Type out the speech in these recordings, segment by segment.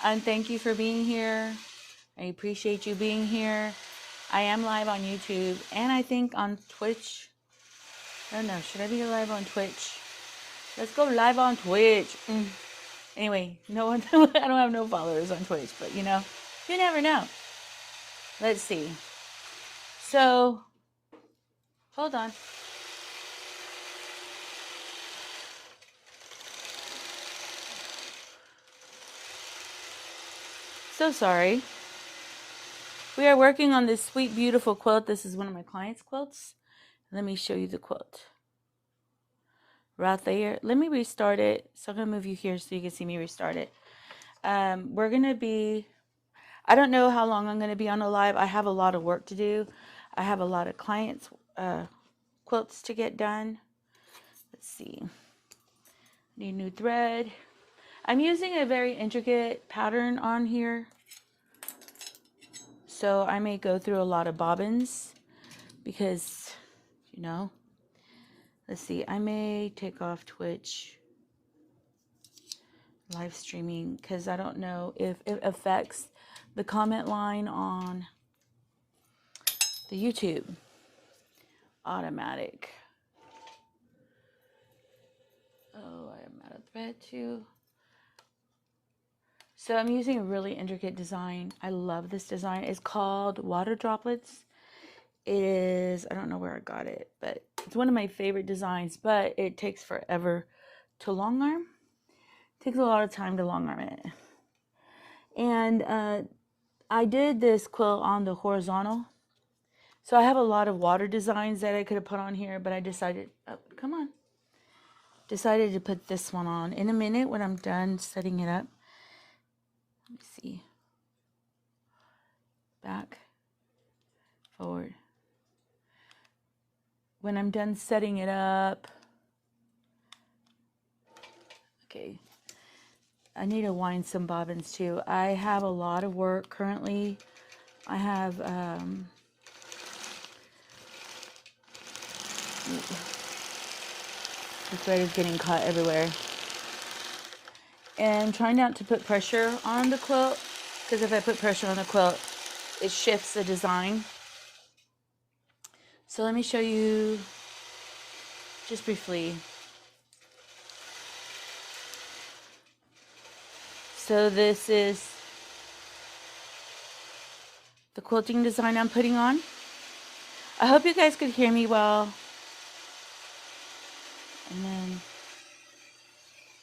And thank you for being here. I appreciate you being here. I am live on YouTube and I think on Twitch. I don't know. Should I be live on Twitch? Let's go live on Twitch. Anyway, no one. I don't have no followers on Twitch, but you never know. Let's see. So, hold on. So sorry. We are working on this sweet, beautiful quilt. This is one of my clients' quilts. Let me show you the quilt. Right there. Let me restart it. So I'm going to move you here so you can see me restart it. We're going to be, I don't know how long I'm going to be on the live. I have a lot of work to do. I have a lot of clients' quilts to get done. Let's see. Need new thread. I'm using a very intricate pattern on here. So I may go through a lot of bobbins because, let's see. I may take off Twitch live streaming because I don't know if it affects the comment line on the YouTube. Automatic. Oh, I am out of thread too. So I'm using a really intricate design. I love this design. It's called Water Droplets. It is, I don't know where I got it, but it's one of my favorite designs, but it takes forever to long arm. It takes a lot of time to long arm it. And I did this quilt on the horizontal. So I have a lot of water designs that I could have put on here, but I decided, decided to put this one on. In a minute when I'm done setting it up. Let me see. Back, forward. When I'm done setting it up, okay, I need to wind some bobbins too. I have a lot of work currently. I have, the thread is getting caught everywhere. And trying not to put pressure on the quilt, because if I put pressure on the quilt, it shifts the design. So let me show you just briefly. So this is the quilting design I'm putting on. I hope you guys could hear me well. And then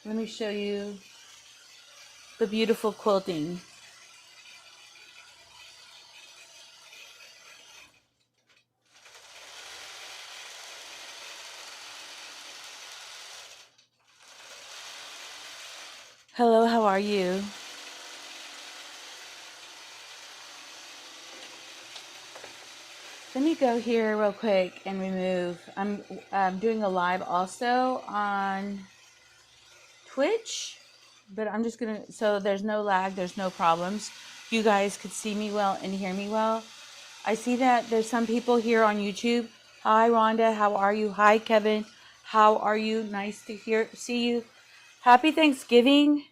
let me show you the beautiful quilting. Hello, how are you? Let me go here real quick and remove. I'm doing a live also on Twitch, but I'm just gonna, so there's no lag, there's no problems. You guys could see me well and hear me well. I see that there's some people here on YouTube. Hi, Rhonda, how are you? Hi, Kevin, how are you? Nice to see you. Happy Thanksgiving.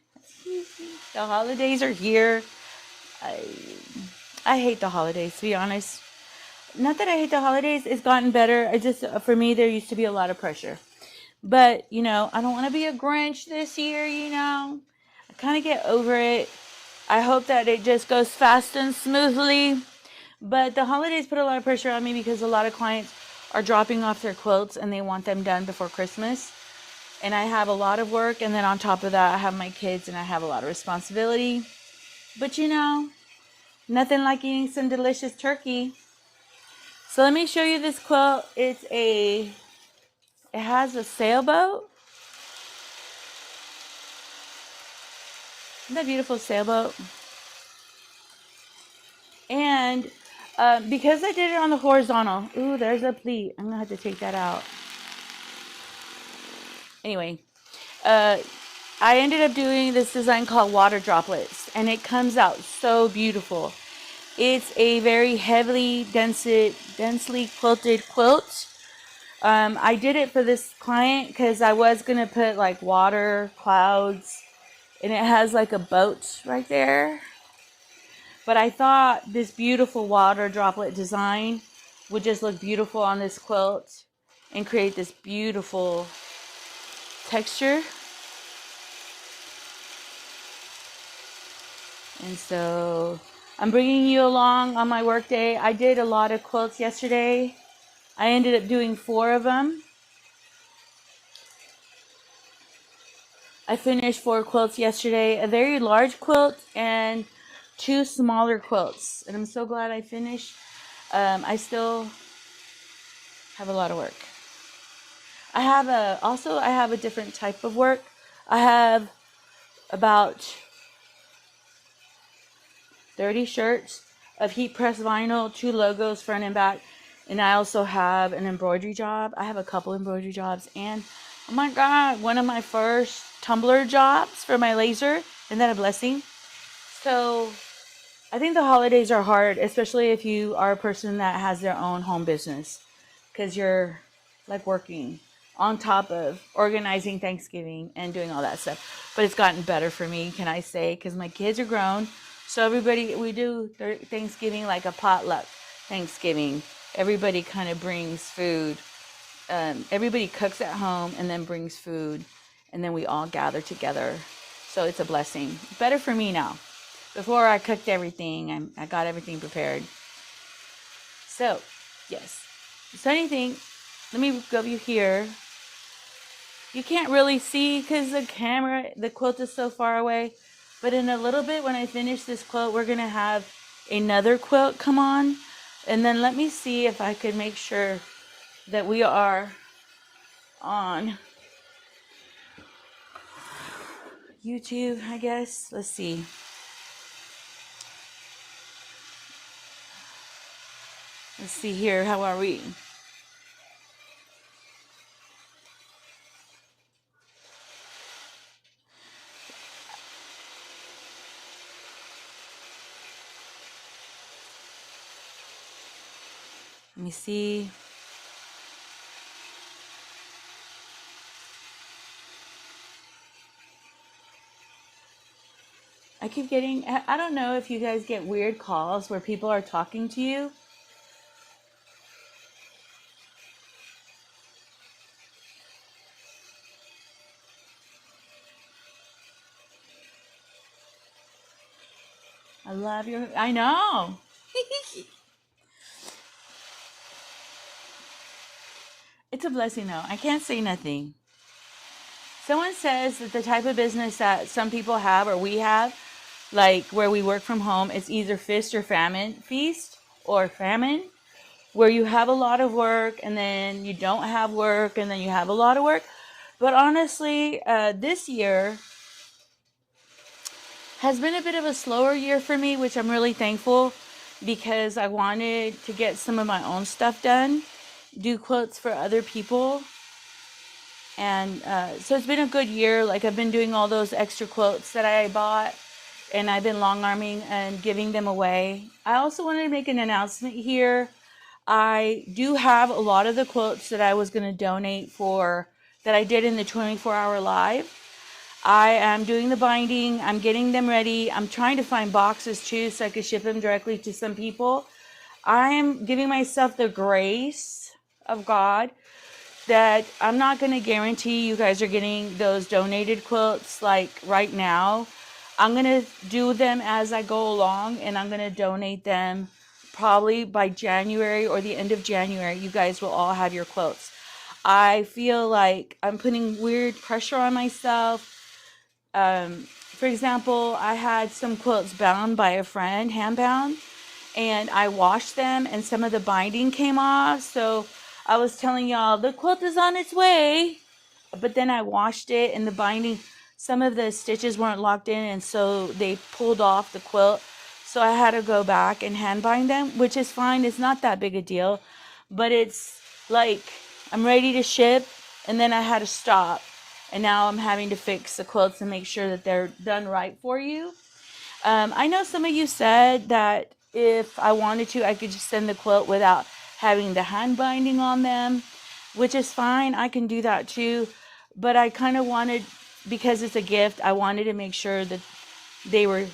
The holidays are here. I hate the holidays, to be honest. Not that I hate the holidays. It's gotten better. I just, for me, there used to be a lot of pressure. But, I don't want to be a Grinch this year, I kind of get over it. I hope that it just goes fast and smoothly. But the holidays put a lot of pressure on me because a lot of clients are dropping off their quilts and they want them done before Christmas. And I have a lot of work. And then on top of that, I have my kids and I have a lot of responsibility. But, nothing like eating some delicious turkey. So let me show you this quilt. It has a sailboat. Isn't that beautiful sailboat? And because I did it on the horizontal, ooh, there's a pleat. I'm gonna have to take that out. Anyway, I ended up doing this design called Water Droplets, and it comes out so beautiful. It's a very heavily, densely quilted quilt. I did it for this client because I was going to put like water, clouds, and it has like a boat right there. But I thought this beautiful water droplet design would just look beautiful on this quilt and create this beautiful texture. And so I'm bringing you along on my work day. I did a lot of quilts yesterday. I ended up doing 4 of them. I finished 4 quilts yesterday, a very large quilt and 2 smaller quilts. And I'm so glad I finished. I still have a lot of work. I have a different type of work. I have about 30 shirts of heat press vinyl, 2 logos front and back, and I also have an embroidery job. I have a couple embroidery jobs, and oh my god, one of my first tumbler jobs for my laser. Isn't that a blessing? So I think the holidays are hard, especially if you are a person that has their own home business, because you're like working on top of organizing Thanksgiving and doing all that stuff. But it's gotten better for me, can I say, because my kids are grown. So we do Thanksgiving like a potluck Thanksgiving. Everybody kind of brings food. Everybody cooks at home and then brings food, and then we all gather together. So it's a blessing. Better for me now. Before I cooked everything, I got everything prepared. So, yes. So anything, let me go you here. You can't really see because the quilt is so far away. But in a little bit, when I finish this quilt, we're going to have another quilt come on. And then let me see if I could make sure that we are on YouTube, I guess. Let's see. Let's see here. How are we? Let me see. I keep getting, I don't know if you guys get weird calls where people are talking to you. I love your, I know. It's a blessing though. I can't say nothing. Someone says that the type of business that some people have or we have, like where we work from home, it's either feast or famine, where you have a lot of work and then you don't have work and then you have a lot of work. But honestly, this year has been a bit of a slower year for me, which I'm really thankful because I wanted to get some of my own stuff done, do quotes for other people. And so it's been a good year. Like I've been doing all those extra quotes that I bought, and I've been long arming and giving them away. I also wanted to make an announcement here. I do have a lot of the quotes that I was going to donate for that I did in the 24-hour live. I am doing the binding. I'm getting them ready. I'm trying to find boxes too so I could ship them directly to some people. I am giving myself the grace of God that I'm not going to guarantee you guys are getting those donated quilts like right now. I'm going to do them as I go along, and I'm going to donate them probably by January or the end of January. You guys will all have your quilts. I feel like I'm putting weird pressure on myself. For example, I had some quilts bound by a friend, hand bound, and I washed them and some of the binding came off. So I was telling y'all the quilt is on its way, but then I washed it and the binding, some of the stitches weren't locked in, and so they pulled off the quilt. So I had to go back and hand bind them, which is fine. It's not that big a deal, but it's like I'm ready to ship and then I had to stop. And now I'm having to fix the quilts and make sure that they're done right for you. I know some of you said that if I wanted to, I could just send the quilt without having the hand binding on them, which is fine. I can do that too. But I kind of wanted because it's a gift, I wanted to make sure that they were,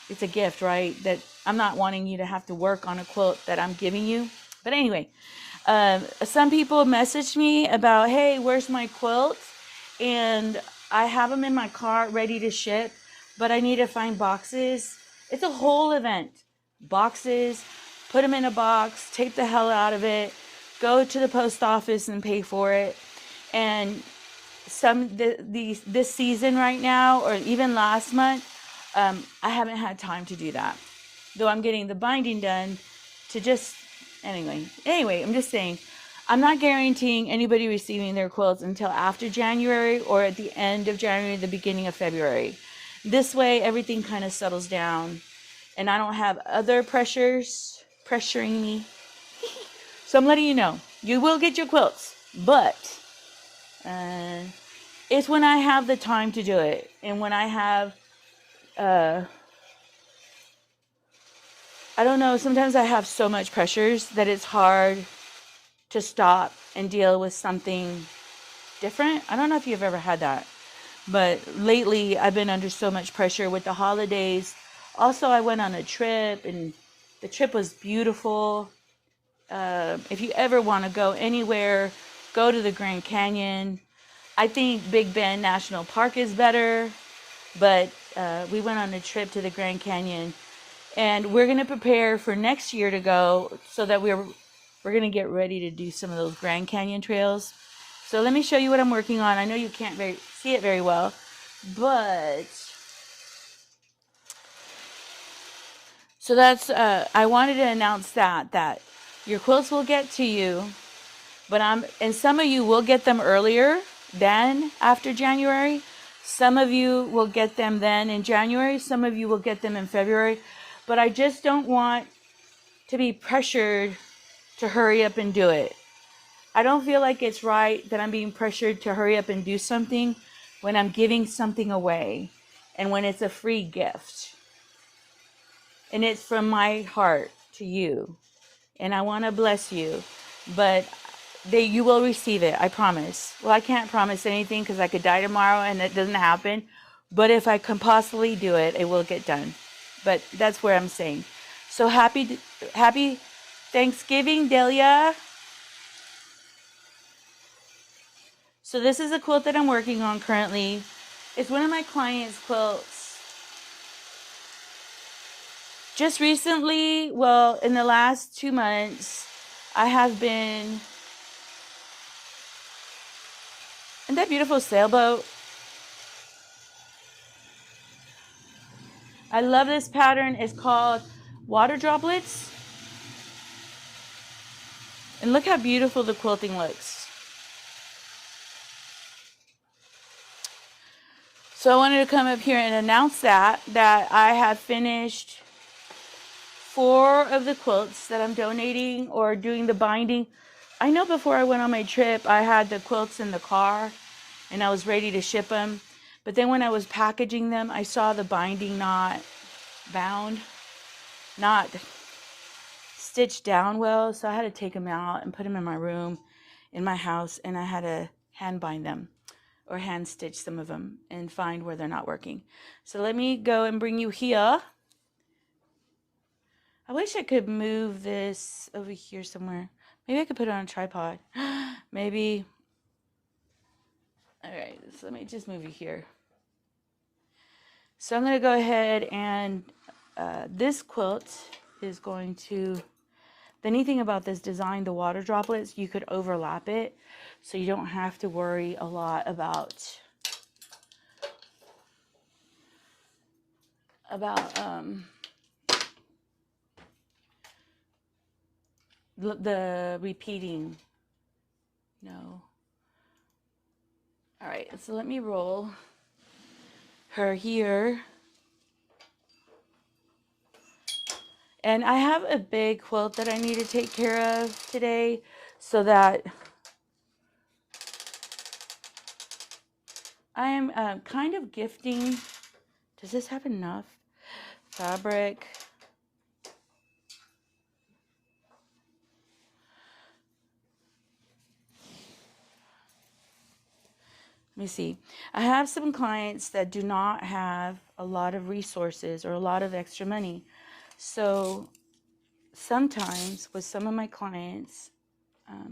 it's a gift, right? That I'm not wanting you to have to work on a quilt that I'm giving you. But anyway, some people messaged me about, hey, where's my quilt? And I have them in my car ready to ship, but I need to find boxes. It's a whole event. Boxes, put them in a box, tape the hell out of it, go to the post office and pay for it. And this season right now, or even last month, I haven't had time to do that. Though I'm getting the binding done to just, anyway, I'm just saying, I'm not guaranteeing anybody receiving their quilts until after January or at the end of January, the beginning of February. This way, everything kind of settles down and I don't have other pressures pressuring me. So I'm letting you know, you will get your quilts, but it's when I have the time to do it and when I have, I don't know, sometimes I have so much pressures that it's hard to stop and deal with something different. I don't know if you've ever had that, but lately I've been under so much pressure with the holidays. Also, I went on a trip and the trip was beautiful. If you ever want to go anywhere, go to the Grand Canyon. I think Big Bend National Park is better, but we went on a trip to the Grand Canyon and we're going to prepare for next year to go so that we're going to get ready to do some of those Grand Canyon trails. So let me show you what I'm working on. I know you can't see it very well, but so that's, I wanted to announce that your quilts will get to you, and some of you will get them earlier than after January. Some of you will get them then in January. Some of you will get them in February, but I just don't want to be pressured to hurry up and do it. I don't feel like it's right that I'm being pressured to hurry up and do something when I'm giving something away and when it's a free gift. And it's from my heart to you. And I want to bless you. But you will receive it, I promise. Well, I can't promise anything because I could die tomorrow and it doesn't happen. But if I can possibly do it, it will get done. But that's where I'm saying. So happy Thanksgiving, Delia. So this is a quilt that I'm working on currently. It's one of my clients' quilts. Just recently, well, in the last 2 months, I have been in that beautiful sailboat. I love this pattern. It's called Water Droplets. And look how beautiful the quilting looks. So I wanted to come up here and announce that I have finished 4 of the quilts that I'm donating or doing the binding. I know before I went on my trip, I had the quilts in the car and I was ready to ship them. But then when I was packaging them, I saw the binding not stitched down well. So I had to take them out and put them in my room, in my house, and I had to hand bind them or hand stitch some of them and find where they're not working. So let me go and bring you here. I wish I could move this over here somewhere. Maybe I could put it on a tripod. Maybe. All right, so let me just move you here. So I'm going to go ahead and this quilt is going to, the neat thing about this design, the water droplets, you could overlap it. So you don't have to worry a lot about the repeating. No. All right, so let me roll her here. And I have a big quilt that I need to take care of today so that I am kind of gifting. Does this have enough fabric? Let me see. I have some clients that do not have a lot of resources or a lot of extra money. So sometimes with some of my clients, um,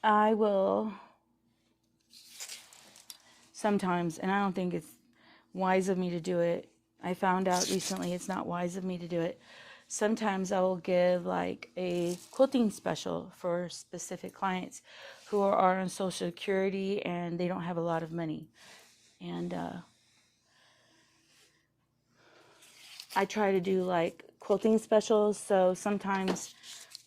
I will sometimes, and I don't think it's wise of me to do it. I found out recently it's not wise of me to do it. Sometimes I will give like a quilting special for specific clients who are on Social Security and they don't have a lot of money. And I try to do like quilting specials. So sometimes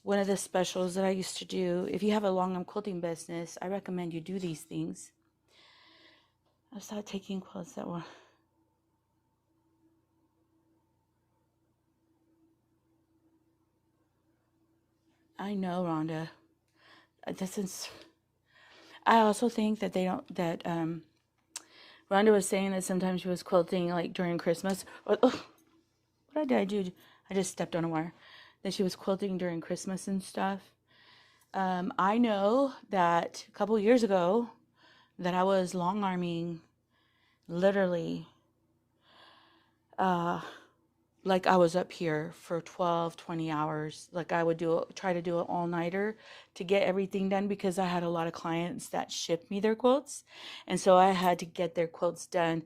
one of the specials that I used to do, if you have a long arm quilting business, I recommend you do these things. I started taking quilts that were... I know, Rhonda. This is... I also think that they don't, that Rhonda was saying that sometimes she was quilting like during Christmas. What did I do? I just stepped on a wire. That she was quilting during Christmas and stuff. I know that a couple years ago that I was long arming literally like I was up here for 12, 20 hours. Like I would try to do an all-nighter to get everything done because I had a lot of clients that shipped me their quilts. And so I had to get their quilts done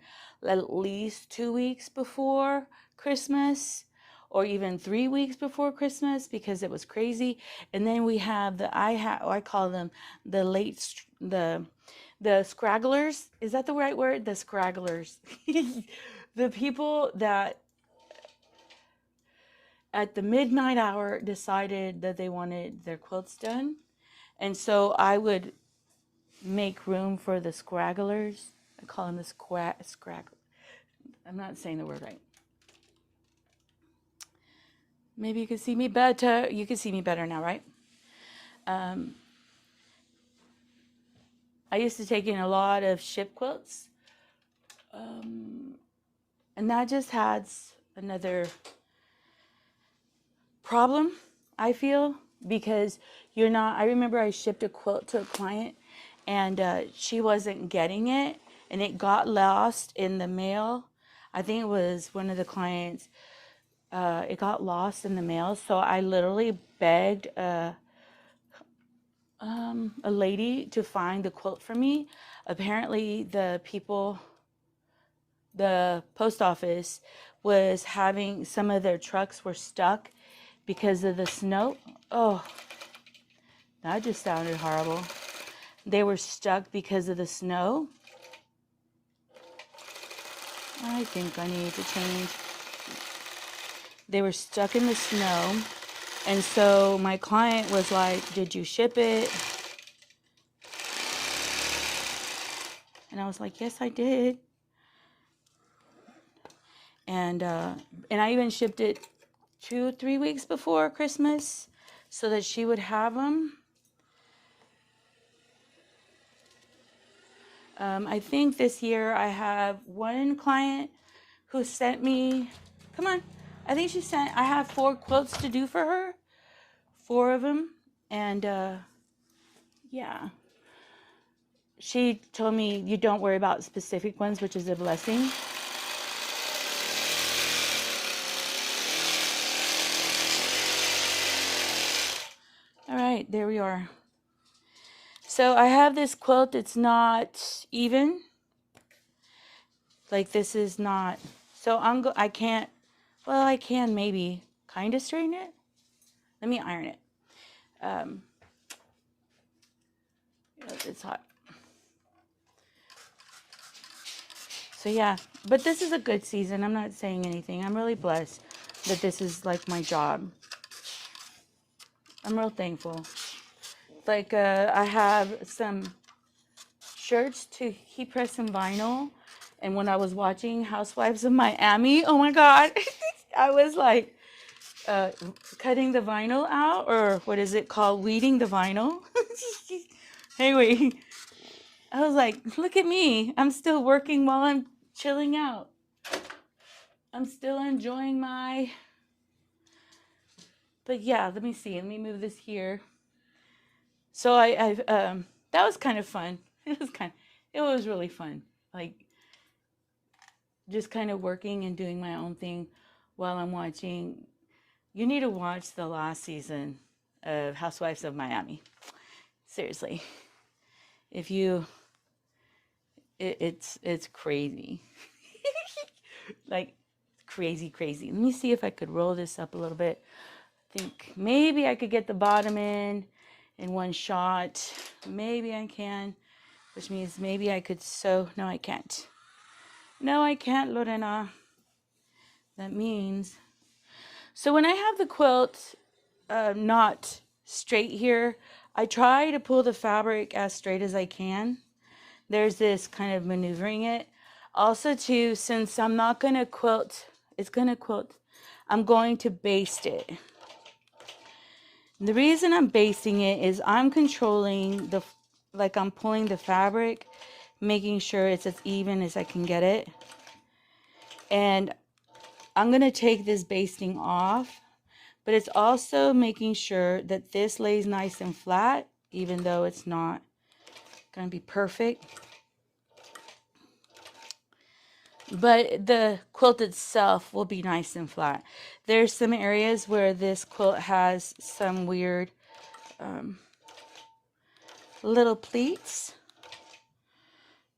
at least 2 weeks before Christmas or even 3 weeks before Christmas because it was crazy. And then we have I call them the the scragglers. Is that the right word? The scragglers. The people that at the midnight hour decided that they wanted their quilts done. And so I would make room for the scragglers. I call them the scraggle. I'm not saying the word right. Maybe you can see me better. You can see me better now, right? I used to take in a lot of ship quilts. And that just adds another problem, I feel, because you're not... I remember I shipped a quilt to a client and she wasn't getting it and it got lost in the mail. I think it was one of the clients. It got lost in the mail. So I literally begged a lady to find the quilt for me. Apparently the post office was having... some of their trucks were stuck because of the snow. Oh, that just sounded horrible. They were stuck because of the snow. I think I need to change. They were stuck in the snow. And so my client was like, did you ship it? And I was like, yes, I did. And I even shipped it 2-3 weeks before Christmas so that she would have them. I think this year I have one client who sent me... Come on. I think I have 4 quilts to do for her. 4 of them. And yeah. She told me you don't worry about specific ones, which is a blessing. All right, there we are. So I have this quilt. It's not even. Like this is not. So I can't... Well, I can maybe kind of straighten it. Let me iron it. It's hot. So yeah, but this is a good season. I'm not saying anything. I'm really blessed that this is like my job. I'm real thankful. Like I have some shirts to heat press some vinyl. And when I was watching Housewives of Miami, oh my God, I was like cutting the vinyl out, or what is it called? Weeding the vinyl. Anyway, I was like, look at me. I'm still working while I'm chilling out. I'm still enjoying my... But yeah, let me see. Let me move this here. So that was kind of fun. It was really fun. Like just kind of working and doing my own thing while I'm watching. You need to watch the last season of Housewives of Miami. Seriously, if you, it's crazy, like crazy, crazy. Let me see if I could roll this up a little bit. I think maybe I could get the bottom in one shot. Maybe I can, which means maybe I could sew. No, I can't. No, I can't, Lorena. That means, so when I have the quilt not straight here, I try to pull the fabric as straight as I can. There's this kind of maneuvering it. Also too, since I'm not going to quilt, I'm going to baste it. The reason I'm basting it is I'm controlling like I'm pulling the fabric, making sure it's as even as I can get it. And I'm going to take this basting off, but it's also making sure that this lays nice and flat, even though it's not going to be perfect. But the quilt itself will be nice and flat. There's some areas where this quilt has some weird little pleats.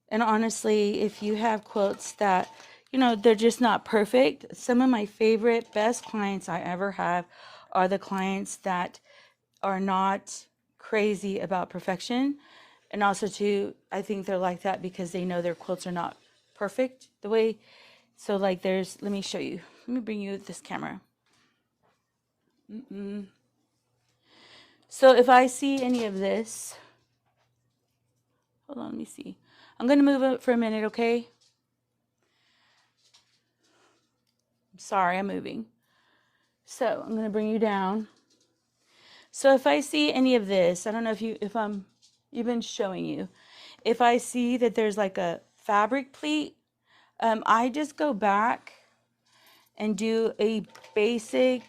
And honestly, if you have quilts that, you know, they're just not perfect. Some of my favorite, best clients I ever have are the clients that are not crazy about perfection. And also too, I think they're like that because they know their quilts are not perfect the way. So like there's, let me show you. Let me bring you this camera. So if I see any of this, hold on, let me see. I'm going to move it for a minute, okay? Sorry, I'm moving. So I'm going to bring you down. So if I see any of this, I don't know if I'm even showing you. If I see that there's like a fabric pleat, I just go back and do a basic,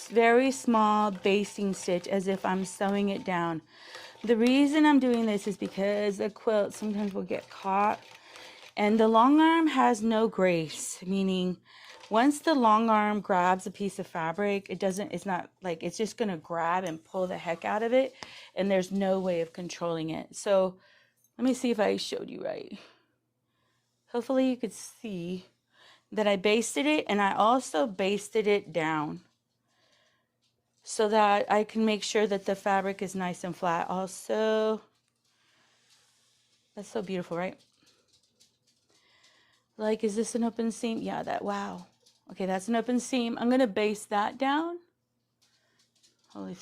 very small basting stitch as if I'm sewing it down. The reason I'm doing this is because a quilt sometimes will get caught, and the long arm has no grace, meaning once the long arm grabs a piece of fabric, it's not like it's just going to grab and pull the heck out of it, and there's no way of controlling it. So let me see if I showed you right. Hopefully you could see that I basted it, and I also basted it down so that I can make sure that the fabric is nice and flat. Also, that's so beautiful, right? Like, is this an open seam? Yeah, wow. Okay, that's an open seam. I'm going to baste that down. Right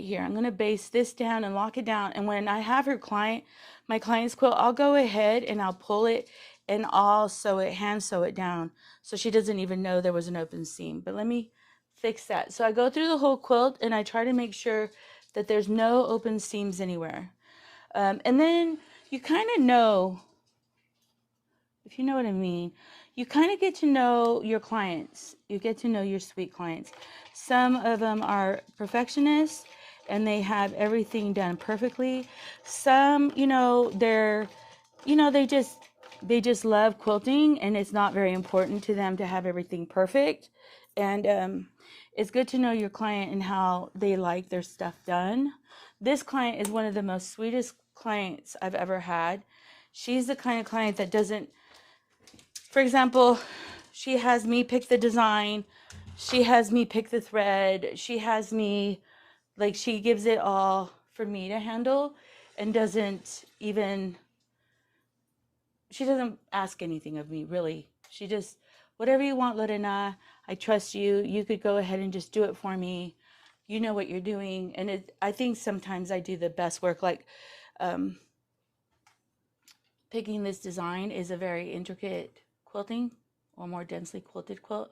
here. I'm going to baste this down and lock it down. And when I have my client's quilt, I'll go ahead and I'll pull it and I'll hand sew it down. So she doesn't even know there was an open seam. But let me fix that. So I go through the whole quilt and I try to make sure that there's no open seams anywhere. And then you kind of know, if you know what I mean, you kind of get to know your clients. You get to know your sweet clients. Some of them are perfectionists and they have everything done perfectly. Some, they just love quilting and it's not very important to them to have everything perfect. And it's good to know your client and how they like their stuff done. This client is one of the most sweetest clients I've ever had. She's the kind of client that doesn't, for example, she has me pick the design. She has me pick the thread. She has me, like, she gives it all for me to handle and she doesn't ask anything of me, really. She just, whatever you want, Lorena, I trust you. You could go ahead and just do it for me. You know what you're doing. And I think sometimes I do the best work. Like, picking this design is a very intricate quilting or more densely quilted quilt.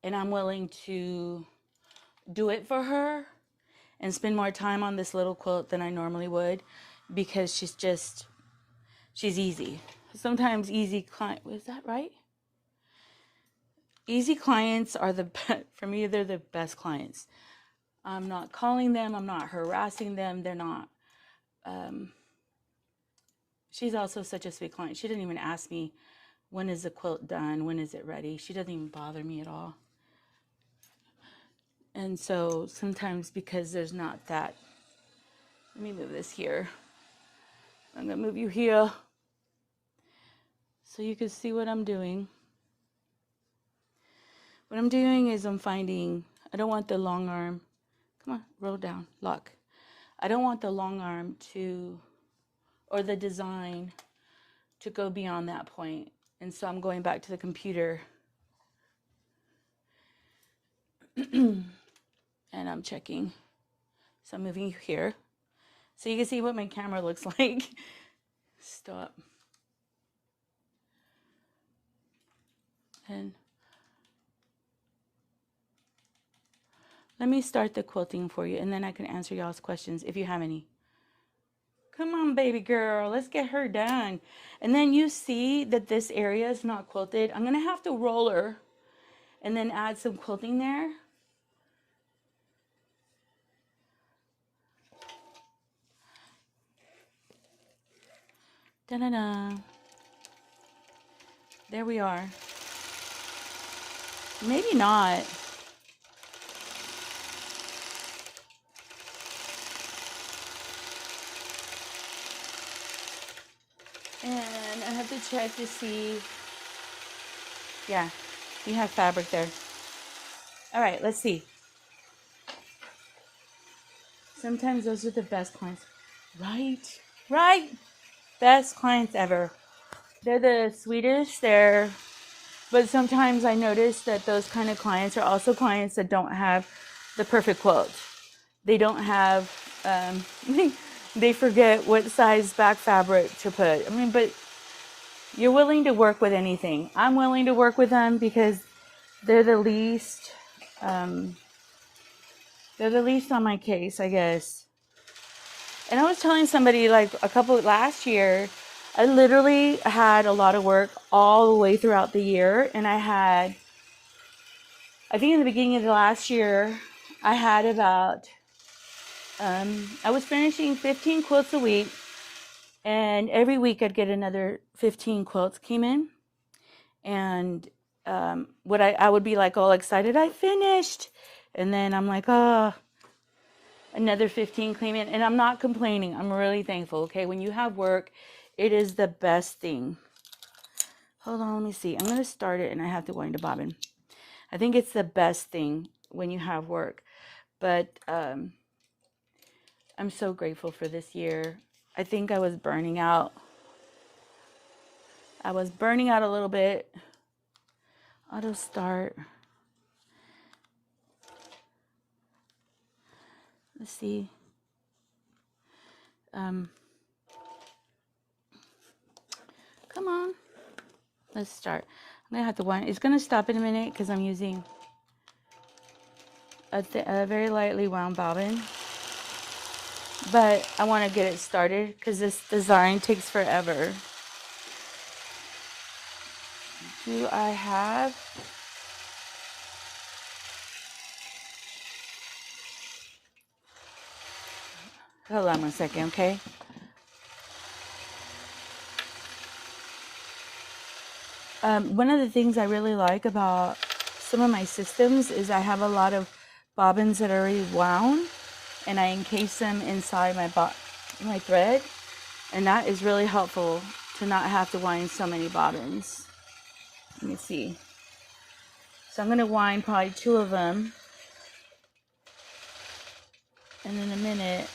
And I'm willing to do it for her and spend more time on this little quilt than I normally would because she's easy. Sometimes easy client, is that right? Easy clients are for me, they're the best clients. I'm not calling them, I'm not harassing them, they're not she's also such a sweet client. She didn't even ask me, when is the quilt done? When is it ready? She doesn't even bother me at all. And so sometimes because there's not that, let me move this here. I'm going to move you here so you can see what I'm doing. What I'm doing is I'm finding, I don't want the long arm. Come on, roll down, lock. I don't want the long arm to, or the design to go beyond that point. And so I'm going back to the computer and I'm checking. So I'm moving you here so you can see what my camera looks like. Stop. And let me start the quilting for you and then I can answer y'all's questions if you have any. Come on, baby girl, let's get her done. And then you see that this area is not quilted. I'm gonna have to roller and then add some quilting there. Da-da-da. There we are. Maybe not. And I have to check to see. Yeah, you have fabric there. All right, let's see. Sometimes those are the best clients. Right, right. Best clients ever. They're the sweetest. But sometimes I notice that those kind of clients are also clients that don't have the perfect quilt. They don't have, they forget what size back fabric to put. I mean, but you're willing to work with anything. I'm willing to work with them because they're the least on my case, I guess. And I was telling somebody like last year, I literally had a lot of work all the way throughout the year. And I think in the beginning of the last year, I had about, I was finishing 15 quilts a week. And every week I'd get another 15 quilts came in. And I would be like all excited, I finished. And then I'm like, oh, another 15 came in. And I'm not complaining. I'm really thankful. Okay. When you have work, it is the best thing. Hold on, let me see. I'm going to start it and I have to go into bobbin. I think it's the best thing when you have work. But I'm so grateful for this year. I think I was burning out. I was burning out a little bit. Auto start. Let's see. Come on. Let's start. I'm gonna have to wind. It's gonna stop in a minute because I'm using a very lightly wound bobbin. But I want to get it started because this design takes forever. Do I have? Hold on one second, okay? One of the things I really like about some of my systems is I have a lot of bobbins that are already wound, and I encase them inside my thread, and that is really helpful to not have to wind so many bobbins. Let me see. So I'm going to wind probably 2 of them, and in a minute,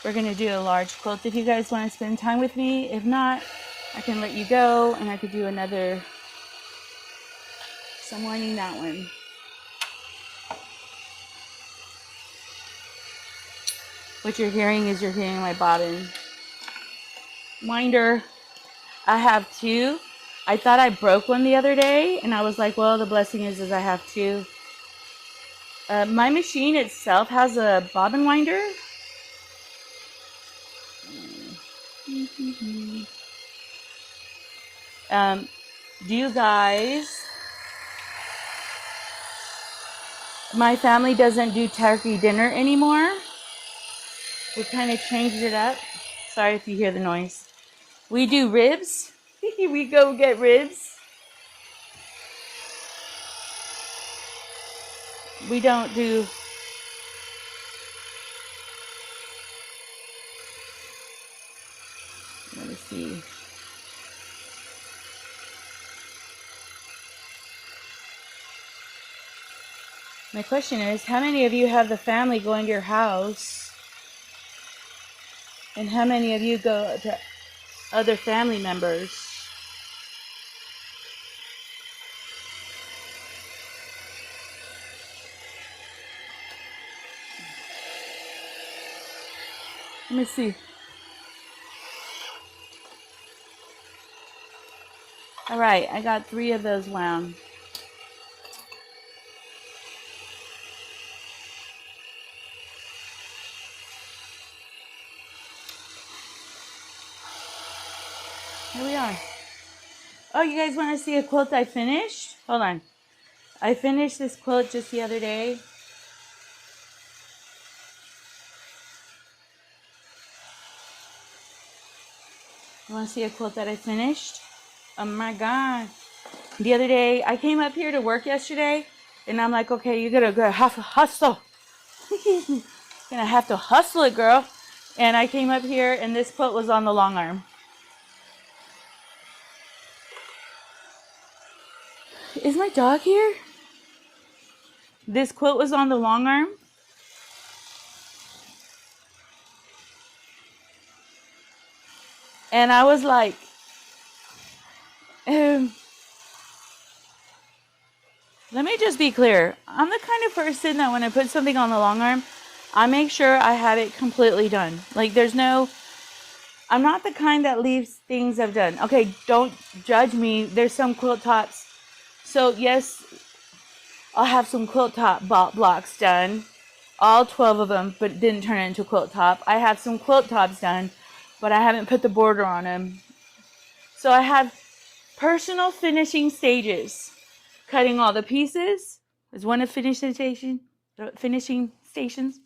we're going to do a large quilt if you guys want to spend time with me. If not, I can let you go and I could do another. So I'm winding that one. What you're hearing is you're hearing my bobbin. Winder. I have 2. I thought I broke one the other day and I was like, well, the blessing is I have 2. My machine itself has a bobbin winder. Do you guys My family doesn't do turkey dinner anymore. We kind of changed it up. Sorry if you hear the noise. We do ribs. We go get ribs. We don't do... Let me see. My question is, how many of you have the family going to your house? And how many of you go to other family members? Let me see. All right, I got 3 of those wound. Here we are. Oh, you guys want to see a quilt I finished? Hold on. I finished this quilt just the other day. You want to see a quilt that I finished? Oh my God. The other day, I came up here to work yesterday, and I'm like, okay, you're going to have to hustle. You're going to have to hustle it, girl. And I came up here, and this quilt was on the long arm. Is my dog here? This quilt was on the long arm. And I was like, let me just be clear. I'm the kind of person that when I put something on the long arm, I make sure I have it completely done. Like I'm not the kind that leaves things I've done. Okay, don't judge me. There's some quilt tops. So yes, I'll have some quilt top blocks done. All 12 of them, but it didn't turn into a quilt top. I have some quilt tops done, but I haven't put the border on them. So I have personal finishing stages. Cutting all the pieces is one of finishing stations.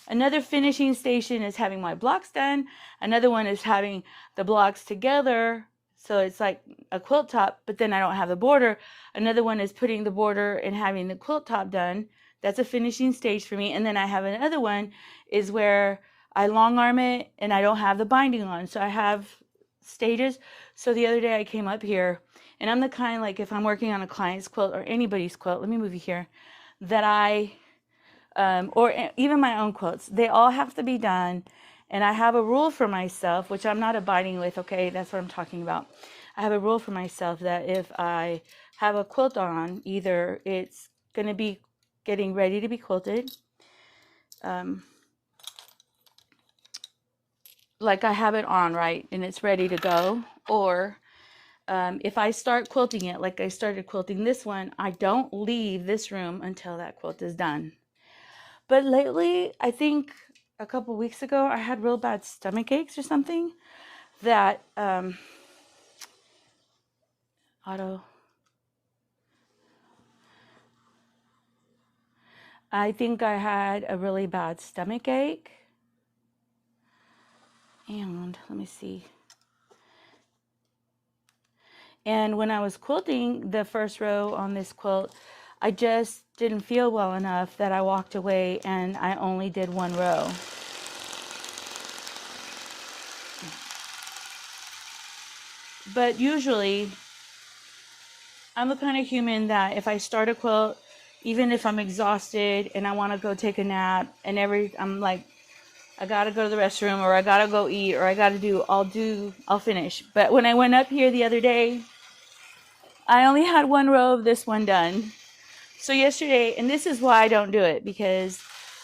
Another finishing station is having my blocks done. Another one is having the blocks together, so it's like a quilt top, but then I don't have the border. Another one is putting the border and having the quilt top done. That's a finishing stage for me. And then I have another one is where I long arm it and I don't have the binding on. So I have stages. So the other day I came up here, and I'm the kind, like if I'm working on a client's quilt or anybody's quilt, let me move you here, that or even my own quilts, they all have to be done. And I have a rule for myself, which I'm not abiding with, okay? That's what I'm talking about. I have a rule for myself that if I have a quilt on, either it's going to be getting ready to be quilted, like I have it on, right, and it's ready to go, or if I start quilting it, like I started quilting this one, I don't leave this room until that quilt is done. But lately, I think a couple weeks ago, I had real bad stomach aches or something that, I think I had a really bad stomach ache. And let me see. And when I was quilting the first row on this quilt, I just didn't feel well enough that I walked away and I only did one row. But usually, I'm the kind of human that if I start a quilt, even if I'm exhausted and I want to go take a nap, and I'm like, I gotta go to the restroom, or I gotta go eat, or I'll finish. But when I went up here the other day, I only had one row of this one done. So yesterday, and this is why I don't do it, because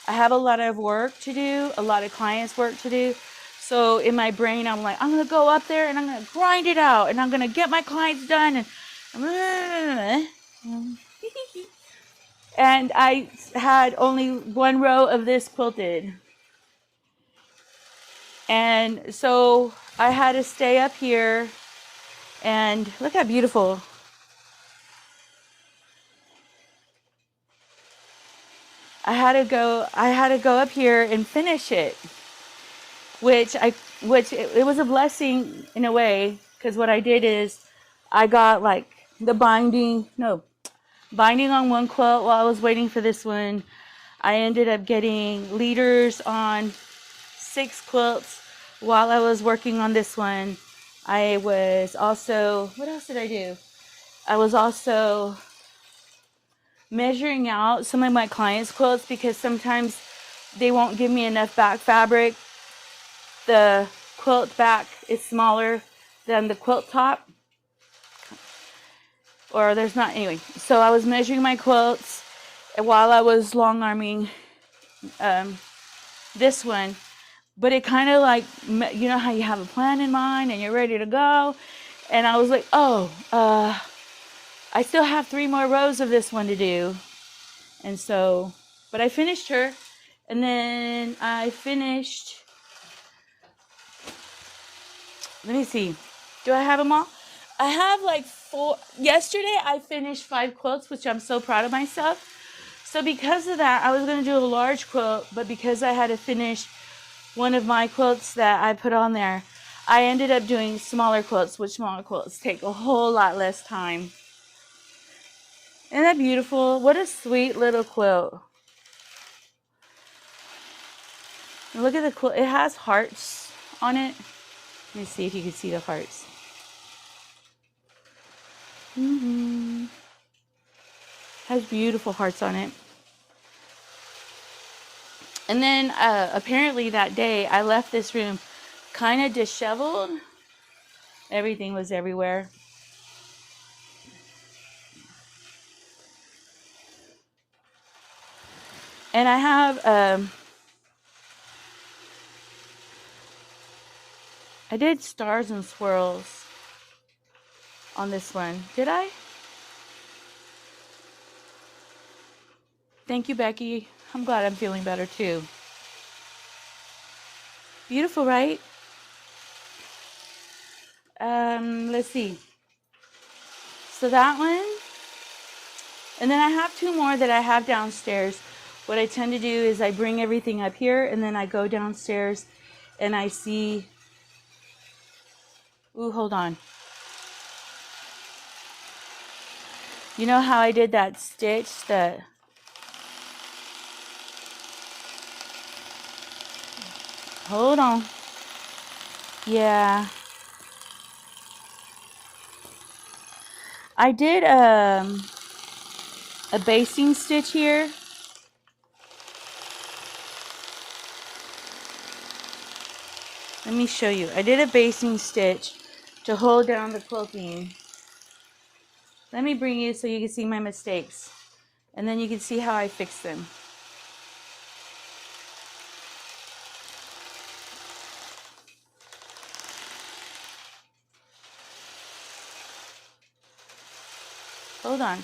I have a lot of work to do, a lot of clients' work to do. So in my brain, I'm like, I'm going to go up there and I'm going to grind it out and I'm going to get my clients done. And I had only one row of this quilted. And so I had to stay up here, and look how beautiful. I had to go up here and finish it, which it was a blessing in a way, because what I did is I got like the binding on one quilt while I was waiting for this one. I ended up getting leaders on 6 quilts while I was working on this one. I was also, what else did I do? I was also measuring out some of my clients' quilts, because sometimes they won't give me enough back fabric. The quilt back is smaller than the quilt top, or there's not, anyway. So I was measuring my quilts while I was long arming this one. But it kind of like, you know how you have a plan in mind and you're ready to go. And I was like, oh, I still have 3 more rows of this one to do. And so, but I finished her. And then I finished, let me see. Do I have them all? I have like 4. Yesterday I finished 5 quilts, which I'm so proud of myself. So because of that, I was going to do a large quilt, but because I had to finish one of my quilts that I put on there, I ended up doing smaller quilts, which smaller quilts take a whole lot less time. Isn't that beautiful? What a sweet little quilt. Look at the quilt. It has hearts on it. Let me see if you can see the hearts. Has beautiful hearts on it. And then apparently that day I left this room kind of disheveled. Everything was everywhere. And I have I did stars and swirls on this one. Did I? Thank you, Becky. I'm glad I'm feeling better too. Beautiful, right? Let's see. So that one. And then I have 2 more that I have downstairs. What I tend to do is I bring everything up here and then I go downstairs and I see. Ooh, hold on. You know how I did that stitch that. Hold on. Yeah. I did a basting stitch here. Let me show you. I did a basting stitch to hold down the quilting. Let me bring you so you can see my mistakes. And then you can see how I fix them. Hold on.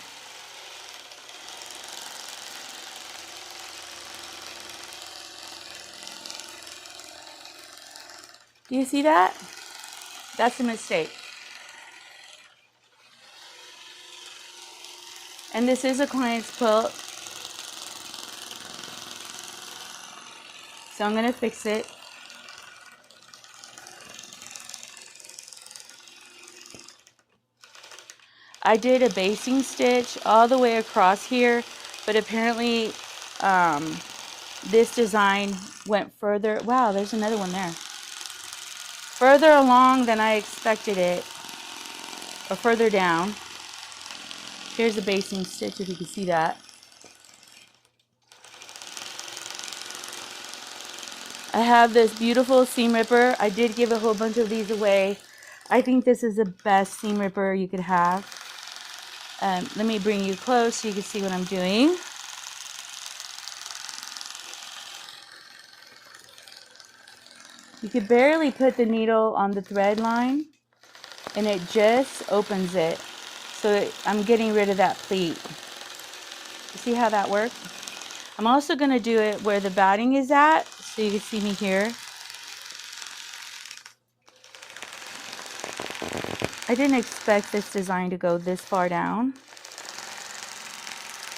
Do you see that? That's a mistake. And this is a client's quilt. So I'm going to fix it. I did a basting stitch all the way across here, but apparently this design went further. Wow, there's another one there. Further along than I expected it, or further down. Here's the basting stitch, if you can see that. I have this beautiful seam ripper. I did give a whole bunch of these away. I think this is the best seam ripper you could have. Let me bring you close so you can see what I'm doing. You could barely put the needle on the thread line and it just opens it. So I'm getting rid of that pleat. You see how that works? I'm also going to do it where the batting is at, so you can see me here. I didn't expect this design to go this far down.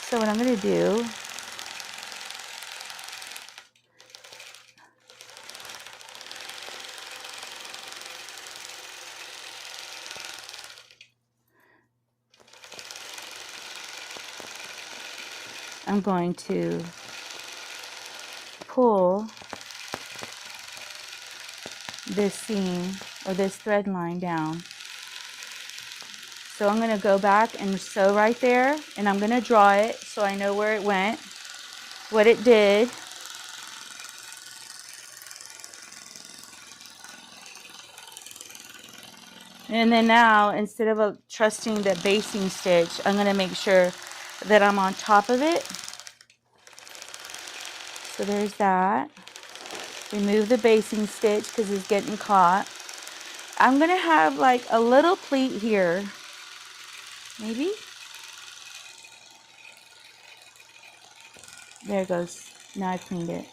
So what I'm going to do I'm going to pull this seam or this thread line down. So I'm going to go back and sew right there, and I'm going to draw it so I know where it went, what it did. And then now, instead of trusting the basting stitch, I'm going to make sure that I'm on top of it. So there's that. Remove the basting stitch because it's getting caught. I'm going to have like a little pleat here. Maybe? There it goes. Now I cleaned it.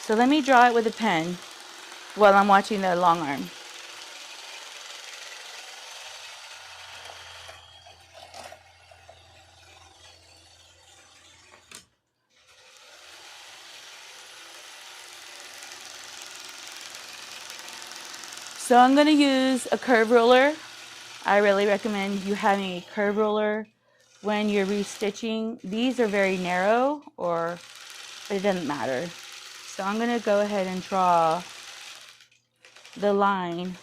So let me draw it with a pen while I'm watching the long arm. So I'm going to use a curve ruler. I really recommend you having a curve ruler when you're restitching. These are very narrow, but it doesn't matter. So I'm going to go ahead and draw the line,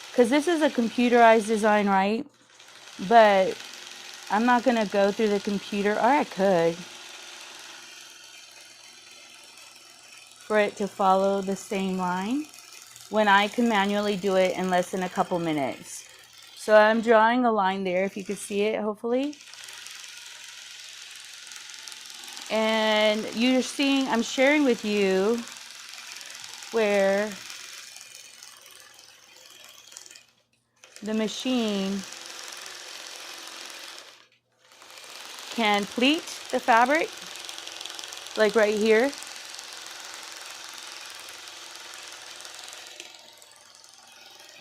because this is a computerized design, right? But I'm not going to go through the computer, or I could, for it to follow the same line when I can manually do it in less than a couple minutes. So I'm drawing a line there, if you could see it, hopefully. And you're seeing, I'm sharing with you where the machine can pleat the fabric, like right here.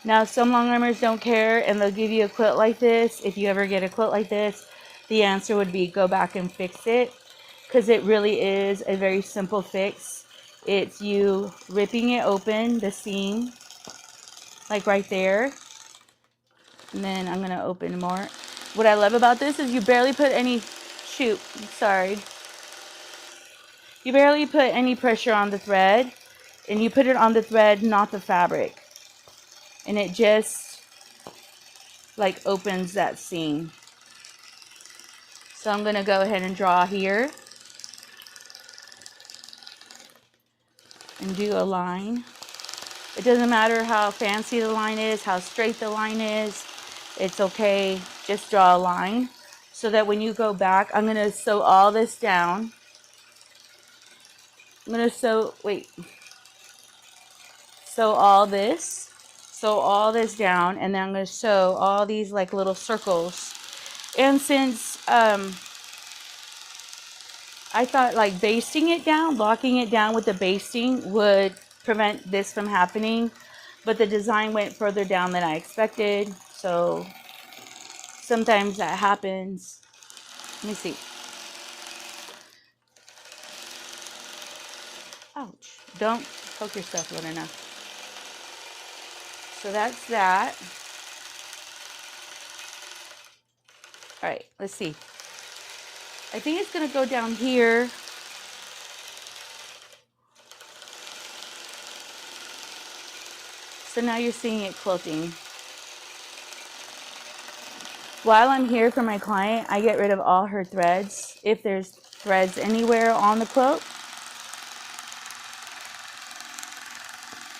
Now, some long armers don't care, and they'll give you a quilt like this. If you ever get a quilt like this, the answer would be go back and fix it, because it really is a very simple fix. It's you ripping it open, the seam, like right there. And then I'm going to open more. What I love about this is you barely put any, you barely put any pressure on the thread, and you put it on the thread, not the fabric. And it just like opens that seam. So I'm going to go ahead and draw here and do a line. It doesn't matter how fancy the line is, how straight the line is. It's okay. Just draw a line so that when you go back, I'm going to sew all this down. I'm going to sew all this down, and then I'm going to sew all these like little circles. And since I thought like basting it down, locking it down with the basting would prevent this from happening, but the design went further down than I expected, so sometimes that happens. Let me see. Ouch. Don't poke yourself, Lorena. So that's that. All right, let's see. I think it's going to go down here. So now you're seeing it quilting. While I'm here for my client, I get rid of all her threads, if there's threads anywhere on the quilt.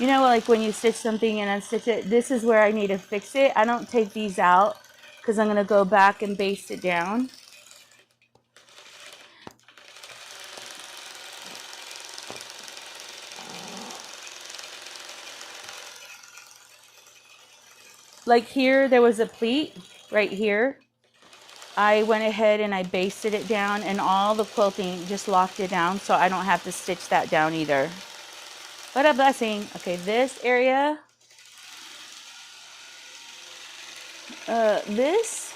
You know, like when you stitch something and unstitch it, this is where I need to fix it. I don't take these out because I'm going to go back and baste it down. Like here, there was a pleat right here. I went ahead and I basted it down, and all the quilting just locked it down, so I don't have to stitch that down either. What a blessing. Okay, this area, this,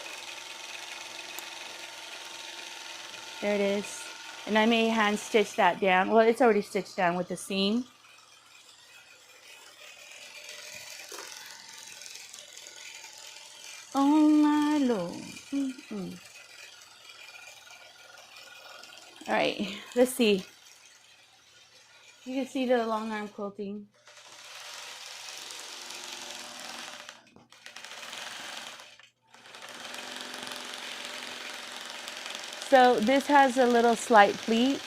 there it is. And I may hand stitch that down. Well, it's already stitched down with the seam. Oh my Lord. All right, let's see. You can see the long arm quilting. So this has a little slight pleat.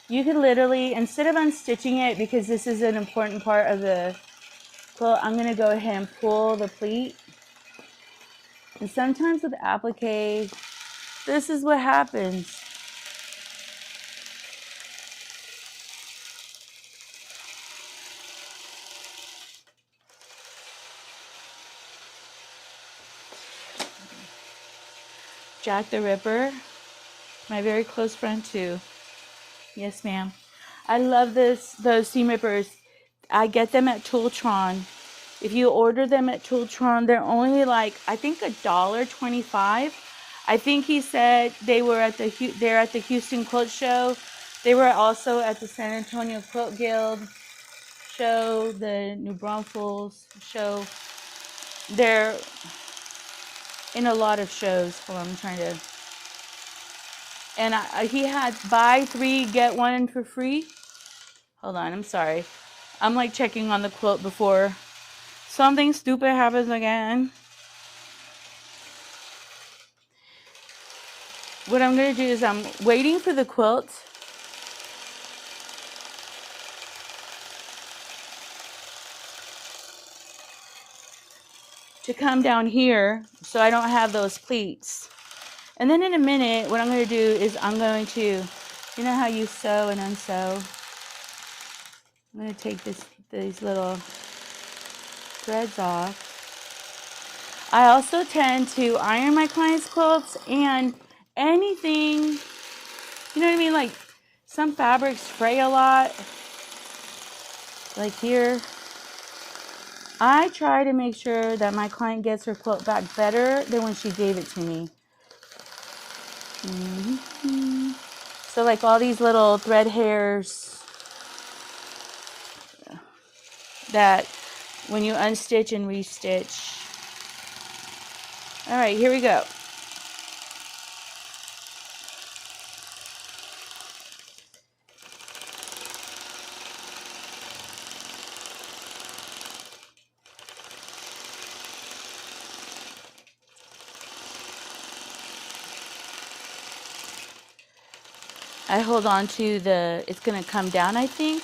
You can literally, instead of unstitching it, because this is an important part of the quilt, I'm gonna go ahead and pull the pleat. And sometimes with applique, this is what happens. Jack the Ripper, my very close friend too. Yes, ma'am. I love those seam rippers. I get them at Tooltron. If you order them at Tooltron, they're only like, I think $1.25. I think he said they're at the Houston Quilt Show. They were also at the San Antonio Quilt Guild show, the New Braunfels show. They're in a lot of shows. Hold on, I'm trying to. And he had buy 3, get 1 for free. Hold on, I'm sorry. I'm like checking on the quilt before something stupid happens again. What I'm going to do is I'm waiting for the quilt to come down here so I don't have those pleats. And then in a minute, what I'm going to do is I'm going to, you know how you sew and unsew? I'm going to take these little threads off. I also tend to iron my clients' quilts, and anything, you know what I mean? Like some fabrics fray a lot. Like here, I try to make sure that my client gets her quilt back better than when she gave it to me. Mm-hmm. So like all these little thread hairs that when you unstitch and restitch. All right, here we go. I hold on to it's gonna come down, I think,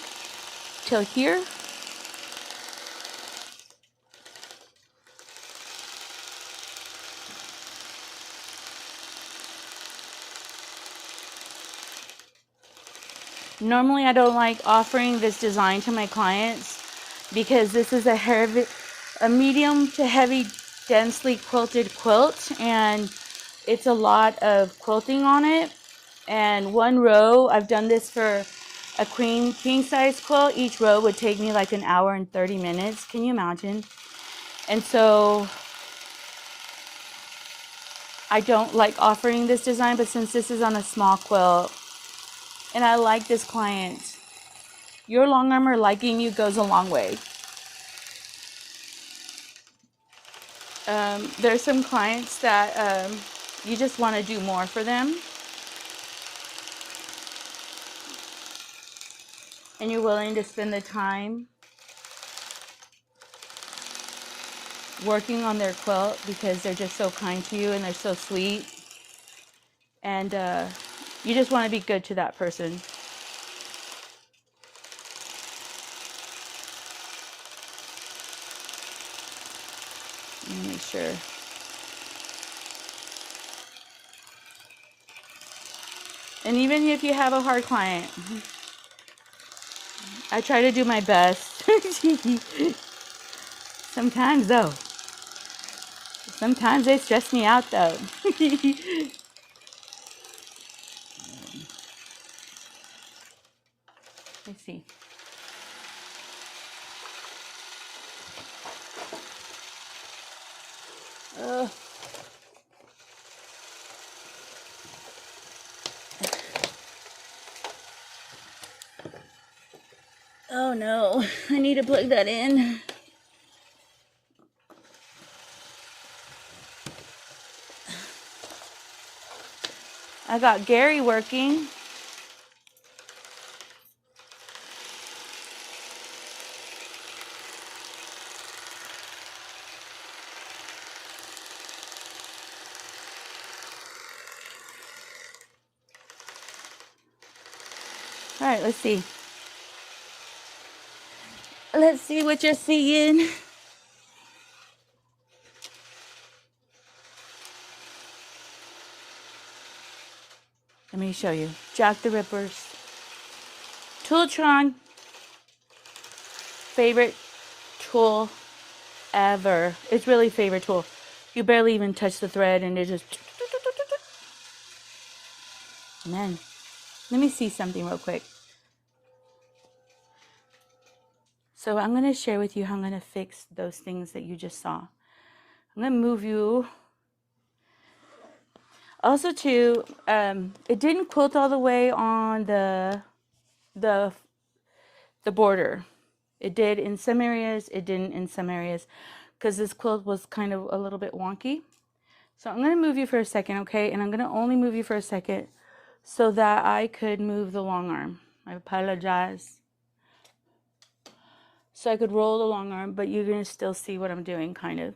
till here. Normally I don't like offering this design to my clients because this is a medium to heavy, densely quilted quilt, and it's a lot of quilting on it. And one row, I've done this for a king size quilt, each row would take me like 1 hour and 30 minutes. Can you imagine? And so I don't like offering this design, but since this is on a small quilt and I like this client, your long armor liking you goes a long way. There's some clients that you just want to do more for them, and you're willing to spend the time working on their quilt because they're just so kind to you and they're so sweet, and you just want to be good to that person. Let me make sure. And even if you have a hard client, I try to do my best. Sometimes though. Sometimes they stress me out though. Let's see. Oh no, I need to plug that in. I got Gary working. All right, let's see. Let's see what you're seeing. Let me show you. Jack the Ripper's Tooltron. Favorite tool ever. It's really favorite tool. You barely even touch the thread and it just... Man, let me see something real quick. So I'm going to share with you how I'm going to fix those things that you just saw. I'm going to move you. Also too, it didn't quilt all the way on the border. It did in some areas, it didn't in some areas, because this quilt was kind of a little bit wonky. So I'm going to move you for a second, okay? And I'm going to only move you for a second so that I could move the long arm. I apologize. So I could roll the long arm, but you're going to still see what I'm doing, kind of.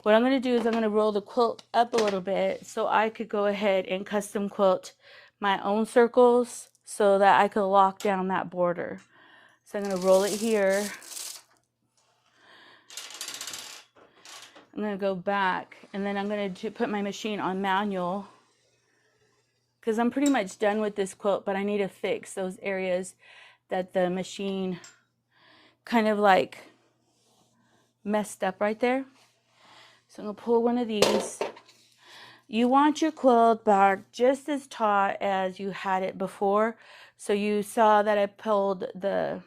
What I'm going to do is I'm going to roll the quilt up a little bit so I could go ahead and custom quilt my own circles so that I could lock down that border. So I'm going to roll it here. I'm going to go back, and then I'm going to put my machine on manual because I'm pretty much done with this quilt, but I need to fix those areas that the machine kind of like messed up right there. So I'm going to pull one of these. You want your quilt back just as taut as you had it before. So you saw that I pulled the...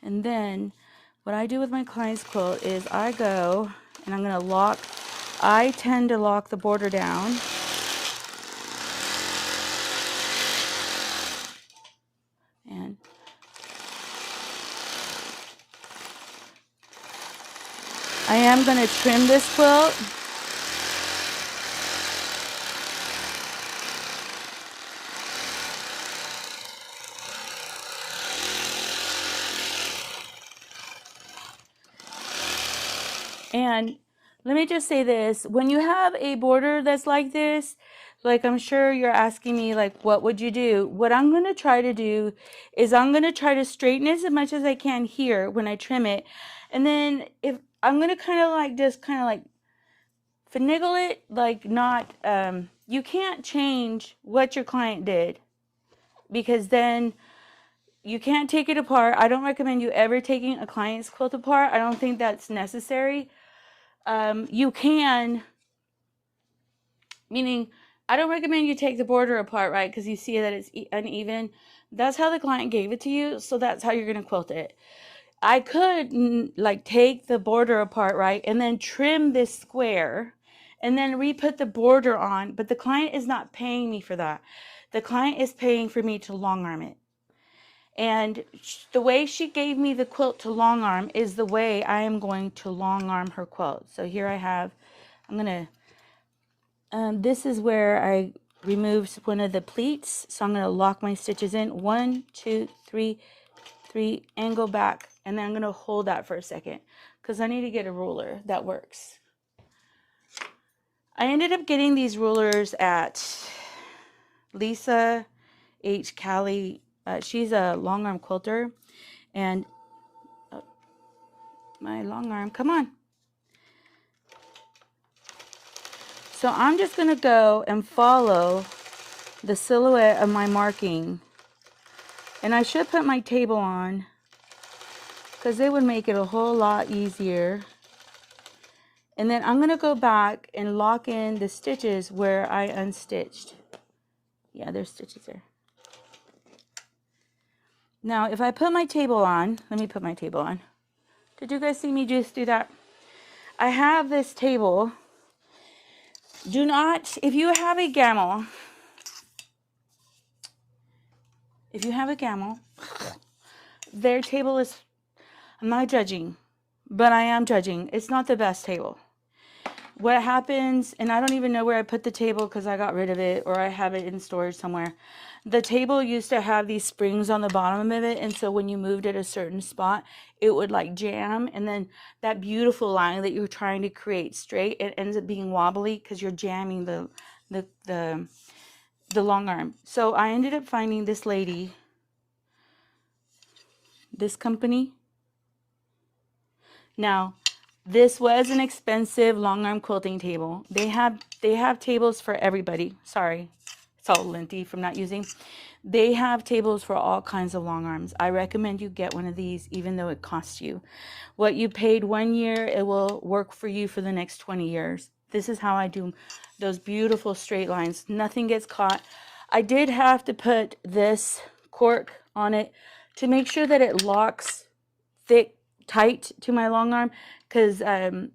And then what I do with my client's quilt is I go and I'm going to lock... I tend to lock the border down. And I am going to trim this quilt. And let me just say this, when you have a border that's like this, like I'm sure you're asking me, like, what would you do? What I'm going to try to do is I'm going to try to straighten it as much as I can here when I trim it. And then if I'm going to kind of like just kind of like finagle it, like not, you can't change what your client did because then you can't take it apart. I don't recommend you ever taking a client's quilt apart. I don't think that's necessary. You can, meaning I don't recommend you take the border apart, right? Because you see that it's uneven. That's how the client gave it to you, so that's how you're going to quilt it. I could like take the border apart, right? And then trim this square and then re-put the border on, but the client is not paying me for that. The client is paying for me to long arm it. And the way she gave me the quilt to long arm is the way I am going to long arm her quilt. So here I have, I'm going to, this is where I removed one of the pleats. So I'm going to lock my stitches in. 1, 2, 3, and go back. And then I'm going to hold that for a second because I need to get a ruler that works. I ended up getting these rulers at Lisa H. Callie. She's a long arm quilter. And my long arm, come on. So I'm just going to go and follow the silhouette of my marking. And I should put my table on because it would make it a whole lot easier. And then I'm going to go back and lock in the stitches where I unstitched. Yeah, there's stitches there. Now, if I put my table on, let me put my table on. Did you guys see me just do that? I have this table. Do not, if you have a gamma, their table is, I'm not judging, but I am judging. It's not the best table. What happens, and I don't even know where I put the table because I got rid of it or I have it in storage somewhere. The table used to have these springs on the bottom of it, and so when you moved at a certain spot, it would like jam, and then that beautiful line that you're trying to create straight, it ends up being wobbly because you're jamming the the long arm. So I ended up finding this lady, this company. Now, this was an expensive long arm quilting table. They have tables for everybody. Sorry, it's all linty from not using. They have tables for all kinds of long arms. I recommend you get one of these, even though it costs you. What you paid 1 year, it will work for you for the next 20 years. This is how I do those beautiful straight lines. Nothing gets caught. I did have to put this cork on it to make sure that it locks tight to my long arm, because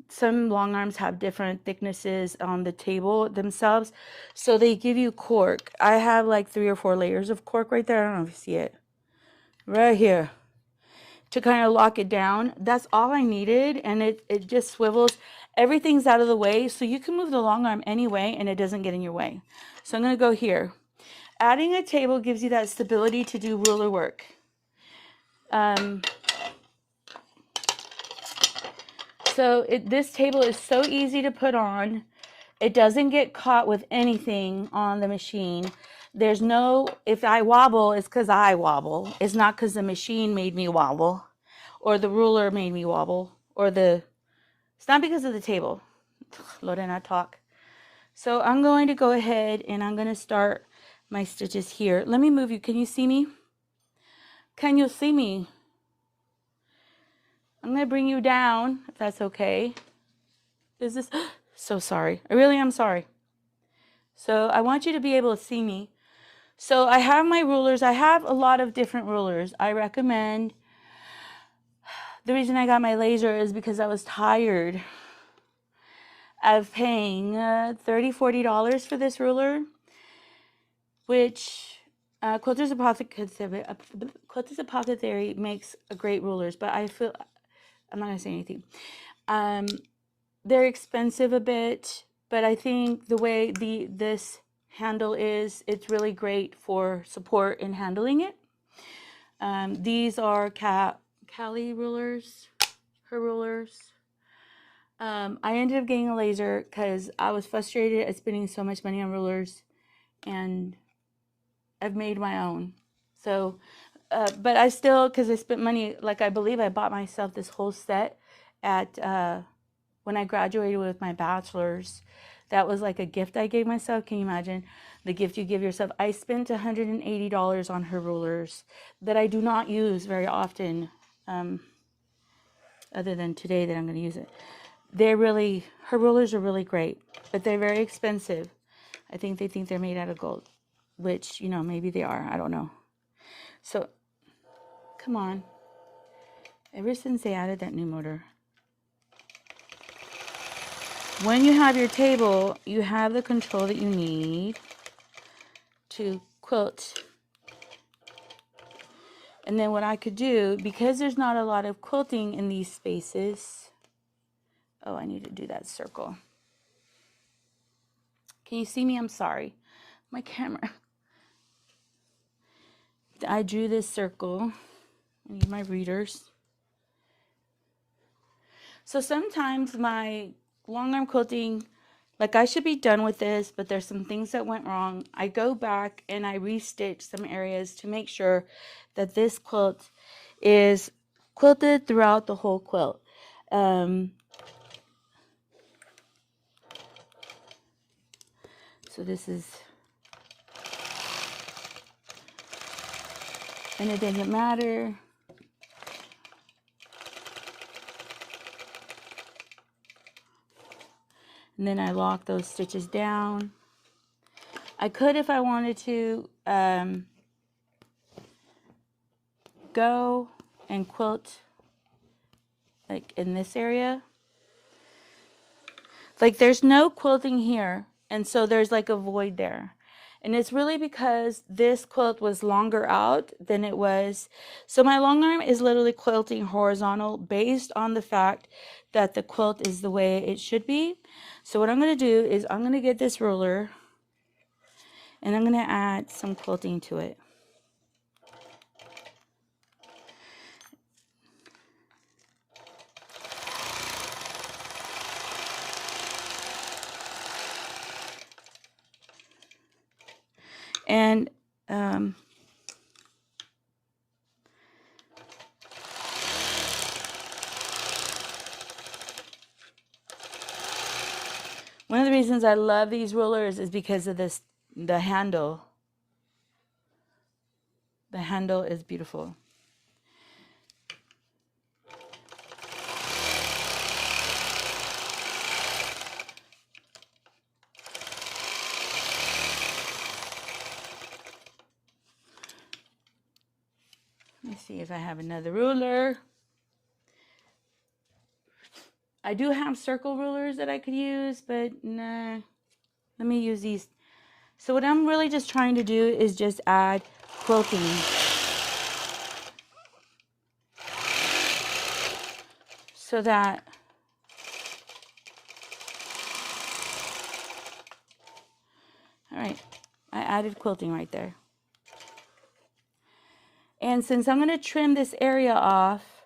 some long arms have different thicknesses on the table themselves, so they give you cork. I have like 3 or 4 layers of cork right there. I don't know if you see it right here, to kind of lock it down. That's all I needed, and it just swivels. Everything's out of the way, so you can move the long arm anyway and it doesn't get in your way. So I'm going to go here. Adding a table gives you that stability to do ruler work. So this table is so easy to put on. It doesn't get caught with anything on the machine. There's no, if I wobble, it's because I wobble. It's not because the machine made me wobble, or the ruler made me wobble, or it's not because of the table. Lorena, talk. So I'm going to go ahead and I'm going to start my stitches here. Let me move you. Can you see me? Can you see me? I'm going to bring you down, if that's okay. Is this, so sorry. I really am sorry. So I want you to be able to see me. So I have my rulers. I have a lot of different rulers. I recommend, the reason I got my laser is because I was tired of paying $30, $40 for this ruler, which Quilter's Apothecary makes great rulers, but I feel, I'm not going to say anything. They're expensive a bit, but I think the way this handle is, it's really great for support in handling it. These are Cali rulers, her rulers. I ended up getting a laser because I was frustrated at spending so much money on rulers, and I've made my own. So, but I still, because I spent money, like I believe I bought myself this whole set at when I graduated with my bachelor's. That was like a gift I gave myself. Can you imagine the gift you give yourself? I spent $180 on her rulers that I do not use very often, other than today that I'm going to use it. Her rulers are really great, but they're very expensive. I think they think they're made out of gold, which, you know, maybe they are. I don't know. So, come on. Ever since they added that new motor, when you have your table, you have the control that you need to quilt. And then what I could do, because there's not a lot of quilting in these spaces. Oh, I need to do that circle. Can you see me? I'm sorry. My camera. I drew this circle. I need my readers. So sometimes my long arm quilting, like I should be done with this, but there's some things that went wrong. I go back and I restitch some areas to make sure that this quilt is quilted throughout the whole quilt. So this is, and it doesn't matter. And then I lock those stitches down. I could, if I wanted to, go and quilt like in this area. Like there's no quilting here, and so there's like a void there. And it's really because this quilt was longer out than it was. So my long arm is literally quilting horizontal based on the fact that the quilt is the way it should be. So what I'm going to do is I'm going to get this ruler and I'm going to add some quilting to it. And one of the reasons I love these rulers is because of this, the handle. The handle is beautiful. Let me see if I have another ruler. I do have circle rulers that I could use, but nah. Let me use these. So what I'm really just trying to do is just add quilting. So that all right, I added quilting right there. And since I'm going to trim this area off,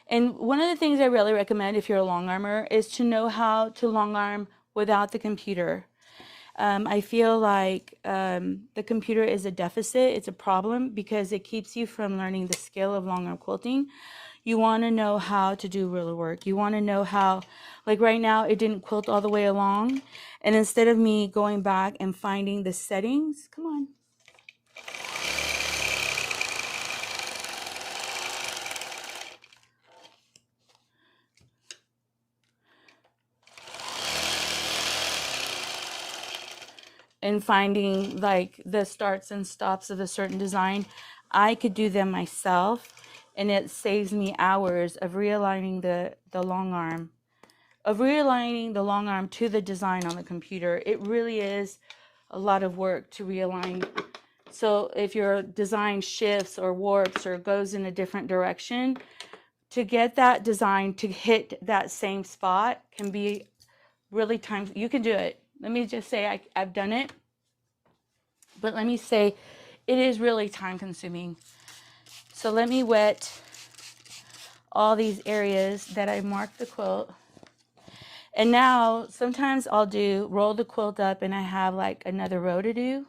and one of the things I really recommend if you're a long armer is to know how to long arm without the computer. I feel like the computer is a deficit. It's a problem because it keeps you from learning the skill of long arm quilting. You want to know how to do ruler work. You want to know how, like right now, it didn't quilt all the way along. And instead of me going back and finding the settings, come on. And finding like the starts and stops of a certain design, I could do them myself, and it saves me hours of realigning the long arm, to the design on the computer. It really is a lot of work to realign. So if your design shifts or warps or goes in a different direction, to get that design to hit that same spot can be really time. You can do it. Let me just say I've done it. But let me say, it is really time consuming. So let me wet all these areas that I marked the quilt. And now sometimes I'll roll the quilt up and I have like another row to do.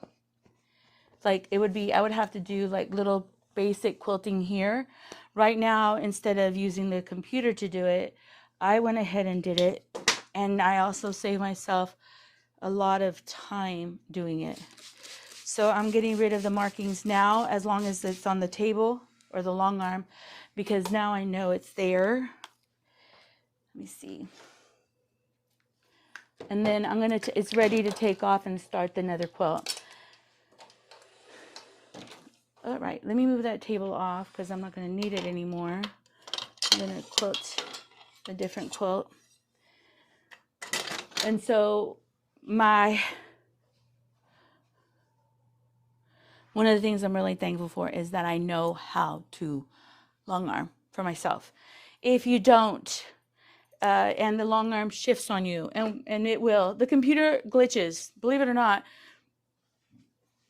Like it would be, I would have to do like little basic quilting here. Right now, instead of using the computer to do it, I went ahead and did it. And I also saved myself a lot of time doing it. So I'm getting rid of the markings now, as long as it's on the table or the long arm, because now I know it's there. Let me see. And then I'm going to, it's ready to take off and start the nether quilt. All right, let me move that table off because I'm not going to need it anymore. I'm going to quilt a different quilt. And so one of the things I'm really thankful for is that I know how to long arm for myself. If you don't, and the long arm shifts on you, and it will. The computer glitches, believe it or not.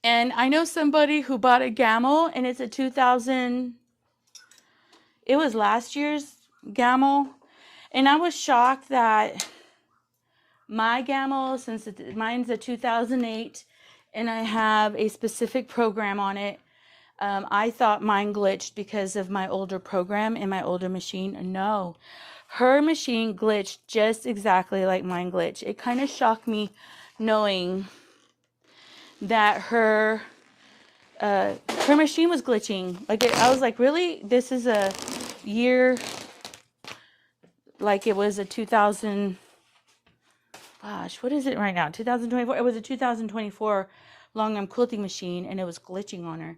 And I know somebody who bought a Gamel, and it's a 2000, it was last year's Gamel. And I was shocked that my Gamel, since mine's a 2008, and I have a specific program on it, I thought mine glitched because of my older program and my older machine. No, her machine glitched just exactly like mine glitched. It kind of shocked me knowing that her machine was glitching. Like I was like, really? This is a year, like it was a 2000. Gosh, what is it right now? 2024. It was a 2024 long arm quilting machine, and it was glitching on her.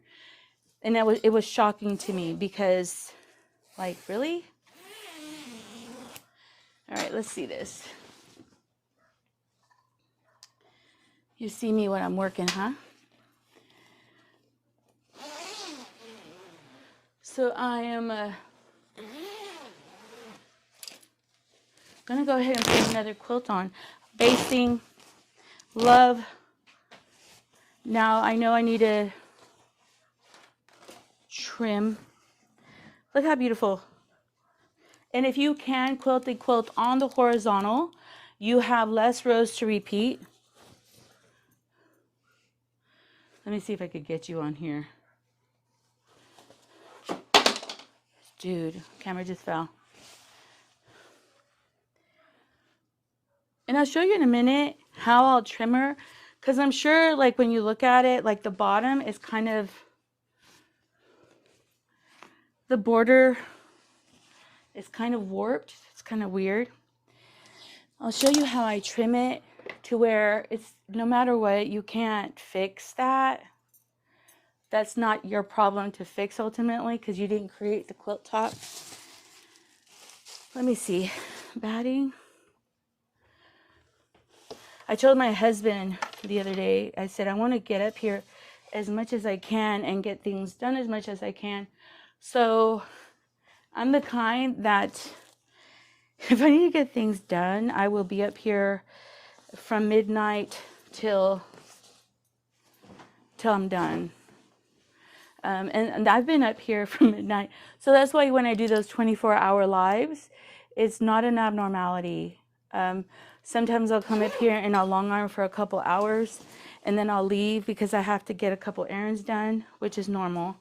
And it was shocking to me because, like, really? All right, let's see this. You see me when I'm working, huh? So I am gonna go ahead and put another quilt on. Basting, love. Now I know I need to trim. Look how beautiful. And if you can quilt the quilt on the horizontal, you have less rows to repeat. Let me see if I could get you on here. Dude, camera just fell. And I'll show you in a minute how I'll trim her. Because I'm sure, like, when you look at it, like, the bottom is kind of, the border is kind of warped. It's kind of weird. I'll show you how I trim it to where it's, no matter what, you can't fix that. That's not your problem to fix ultimately because you didn't create the quilt top. Let me see. Batting. I told my husband the other day, I said, I want to get up here as much as I can and get things done as much as I can. So I'm the kind that if I need to get things done, I will be up here from midnight till I'm done. And I've been up here from midnight. So that's why when I do those 24-hour lives, it's not an abnormality. Sometimes I'll come up here and I'll long arm for a couple hours and then I'll leave because I have to get a couple errands done, which is normal.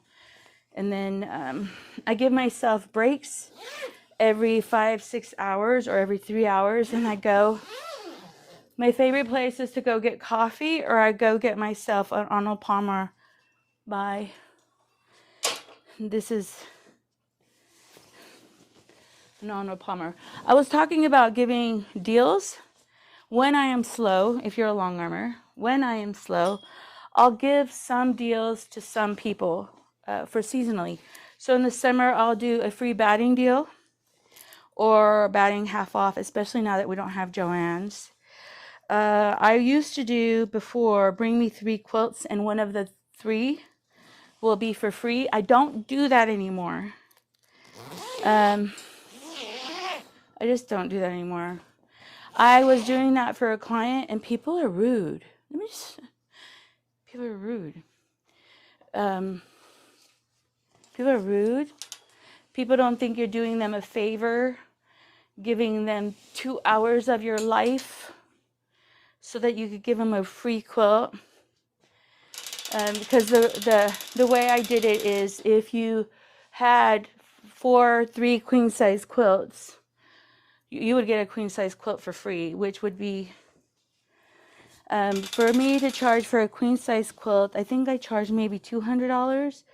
And then I give myself breaks every 5-6 hours or every 3 hours, and I go. My favorite place is to go get coffee, or I go get myself an Arnold Palmer by, this is an Arnold Palmer. I was talking about giving deals when I am slow. If you're a long armor, when I am slow, I'll give some deals to some people for seasonally. So in the summer, I'll do a free batting deal or batting half off, especially now that we don't have Joann's. I used to do before, bring me 3 quilts and one of the 3 will be for free. I don't do that anymore. I just don't do that anymore. I was doing that for a client and people are rude. People are rude. People are rude. People don't think you're doing them a favor, giving them 2 hours of your life so that you could give them a free quilt. Because the way I did it is if you had 3 queen size quilts, you would get a queen size quilt for free, which would be, for me to charge for a queen size quilt, I think I charged maybe $200,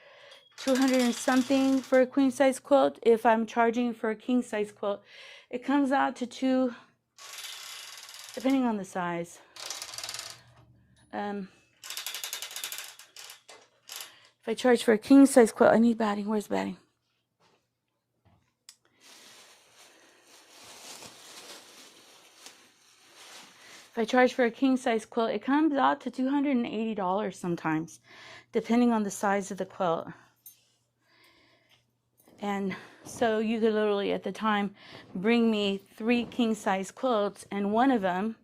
200 and something for a queen size quilt. If I'm charging for a king size quilt, it comes out to depending on the size. If I charge for a king size quilt, I need batting. Where's batting? If I charge for a king size quilt, it comes out to $280 sometimes, depending on the size of the quilt. And so you could literally at the time bring me 3 king size quilts, and one of them,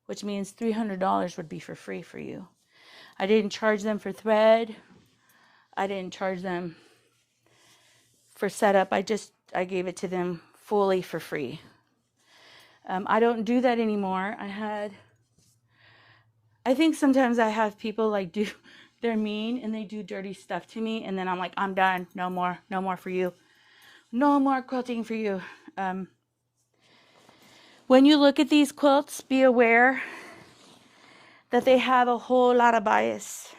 which means $300, would be for free for you. I didn't charge them for thread. I didn't charge them for setup. I gave it to them fully for free. I don't do that anymore. I think sometimes I have people like they're mean and they do dirty stuff to me, and then I'm like, I'm done. No more for you. No more quilting for you. When you look at these quilts, be aware that they have a whole lot of bias.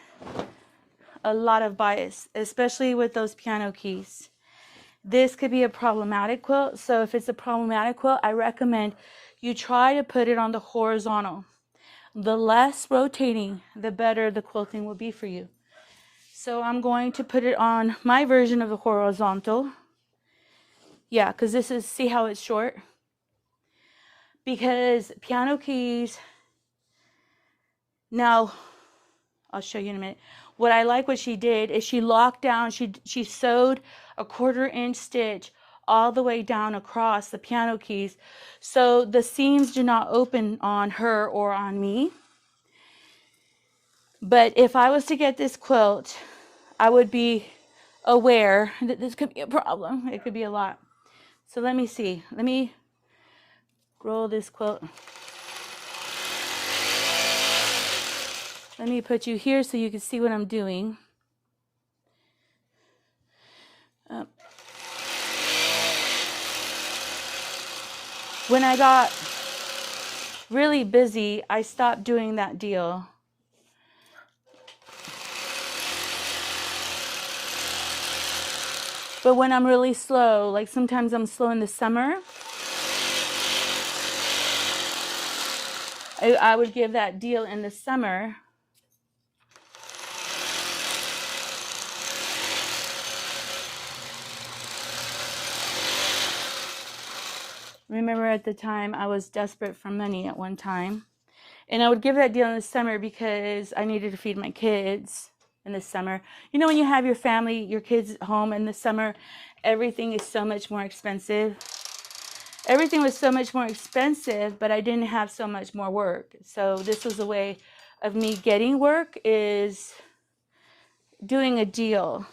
A lot of bias, especially with those piano keys. This could be a problematic quilt. So if it's a problematic quilt, I recommend you try to put it on the horizontal. The less rotating, the better the quilting will be for you. So I'm going to put it on my version of the horizontal. Yeah, because see how it's short? Because piano keys, now I'll show you in a minute. What I like what she did is she locked down, she sewed a 1/4 inch stitch all the way down across the piano keys. So the seams do not open on her or on me. But if I was to get this quilt, I would be aware that this could be a problem. It could be a lot. So let me see. Let me roll this quilt. Let me put you here so you can see what I'm doing. When I got really busy, I stopped doing that deal. But when I'm really slow, like sometimes I'm slow in the summer, I would give that deal in the summer. Remember at the time I was desperate for money at one time. And I would give that deal in the summer because I needed to feed my kids in the summer. You know, when you have your family, your kids at home in the summer, everything is so much more expensive. Everything was so much more expensive, but I didn't have so much more work. So this was a way of me getting work, is doing a deal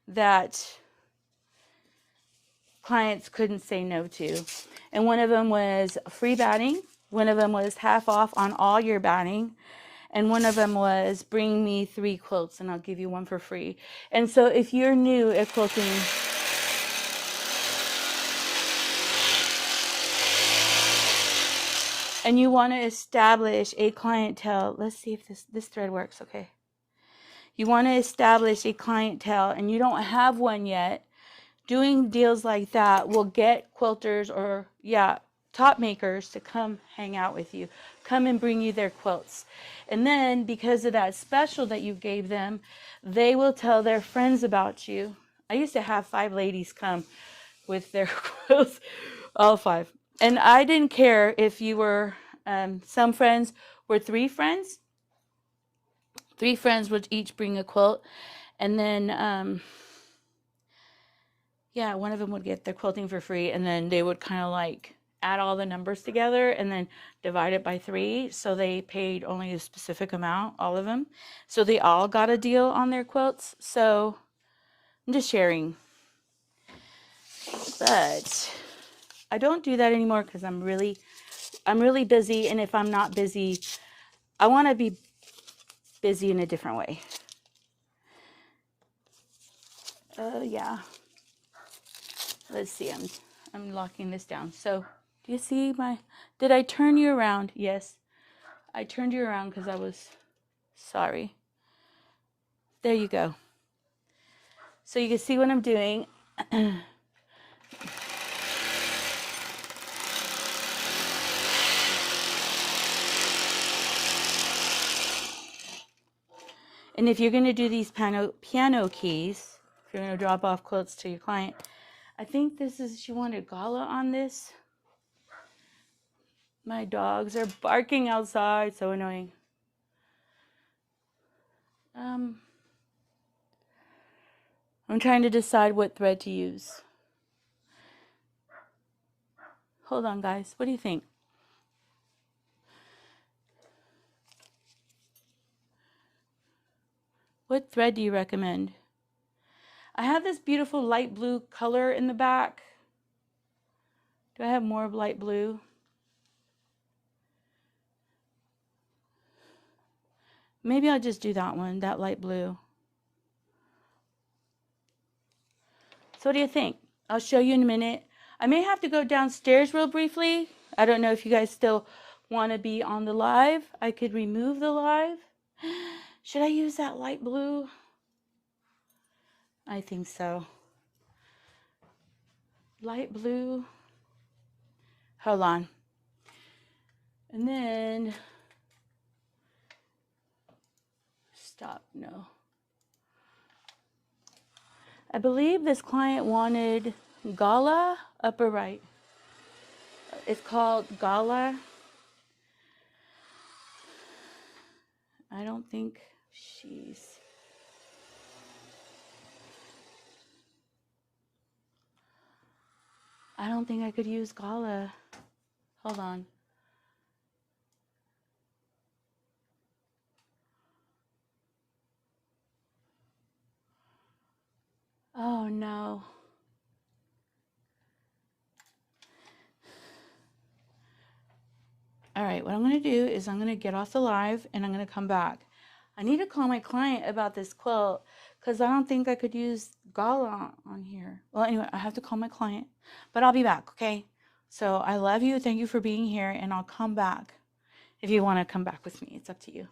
that clients couldn't say no to. And one of them was free batting. One of them was half off on all your batting. And one of them was bring me 3 quilts and I'll give you one for free. And so if you're new at quilting, and you want to establish a clientele, let's see if this thread works, okay. You want to establish a clientele and you don't have one yet, doing deals like that will get quilters or, top makers to come hang out with you, come and bring you their quilts. And then because of that special that you gave them, they will tell their friends about you. I used to have 5 ladies come with their quilts, all 5. And I didn't care if you were, some friends were 3 friends. 3 friends would each bring a quilt. And then, one of them would get their quilting for free. And then they would kind of like add all the numbers together and then divide it by 3. So they paid only a specific amount, all of them. So they all got a deal on their quilts. So I'm just sharing. But I don't do that anymore because I'm really busy. And if I'm not busy, I want to be busy in a different way. Let's see. I'm locking this down. So do you see did I turn you around? Yes. I turned you around because I was sorry. There you go. So you can see what I'm doing. And if you're going to do these piano keys, if you're going to drop off quilts to your client, I think she wanted gala on this. My dogs are barking outside, so annoying. I'm trying to decide what thread to use. Hold on, guys. What do you think? What thread do you recommend? I have this beautiful light blue color in the back. Do I have more light blue? Maybe I'll just do that one, that light blue. So what do you think? I'll show you in a minute. I may have to go downstairs real briefly. I don't know if you guys still want to be on the live. I could remove the live. Should I use that light blue? I think so. Light blue. Hold on. And then, stop, no. I believe this client wanted Gala, upper right. It's called Gala. I don't think I could use Gala. Hold on. Oh no. All right, what I'm going to do is I'm going to get off the live and I'm going to come back. I need to call my client about this quilt because I don't think I could use gala on here. Well, anyway, I have to call my client, but I'll be back, okay? So I love you. Thank you for being here, and I'll come back if you want to come back with me. It's up to you.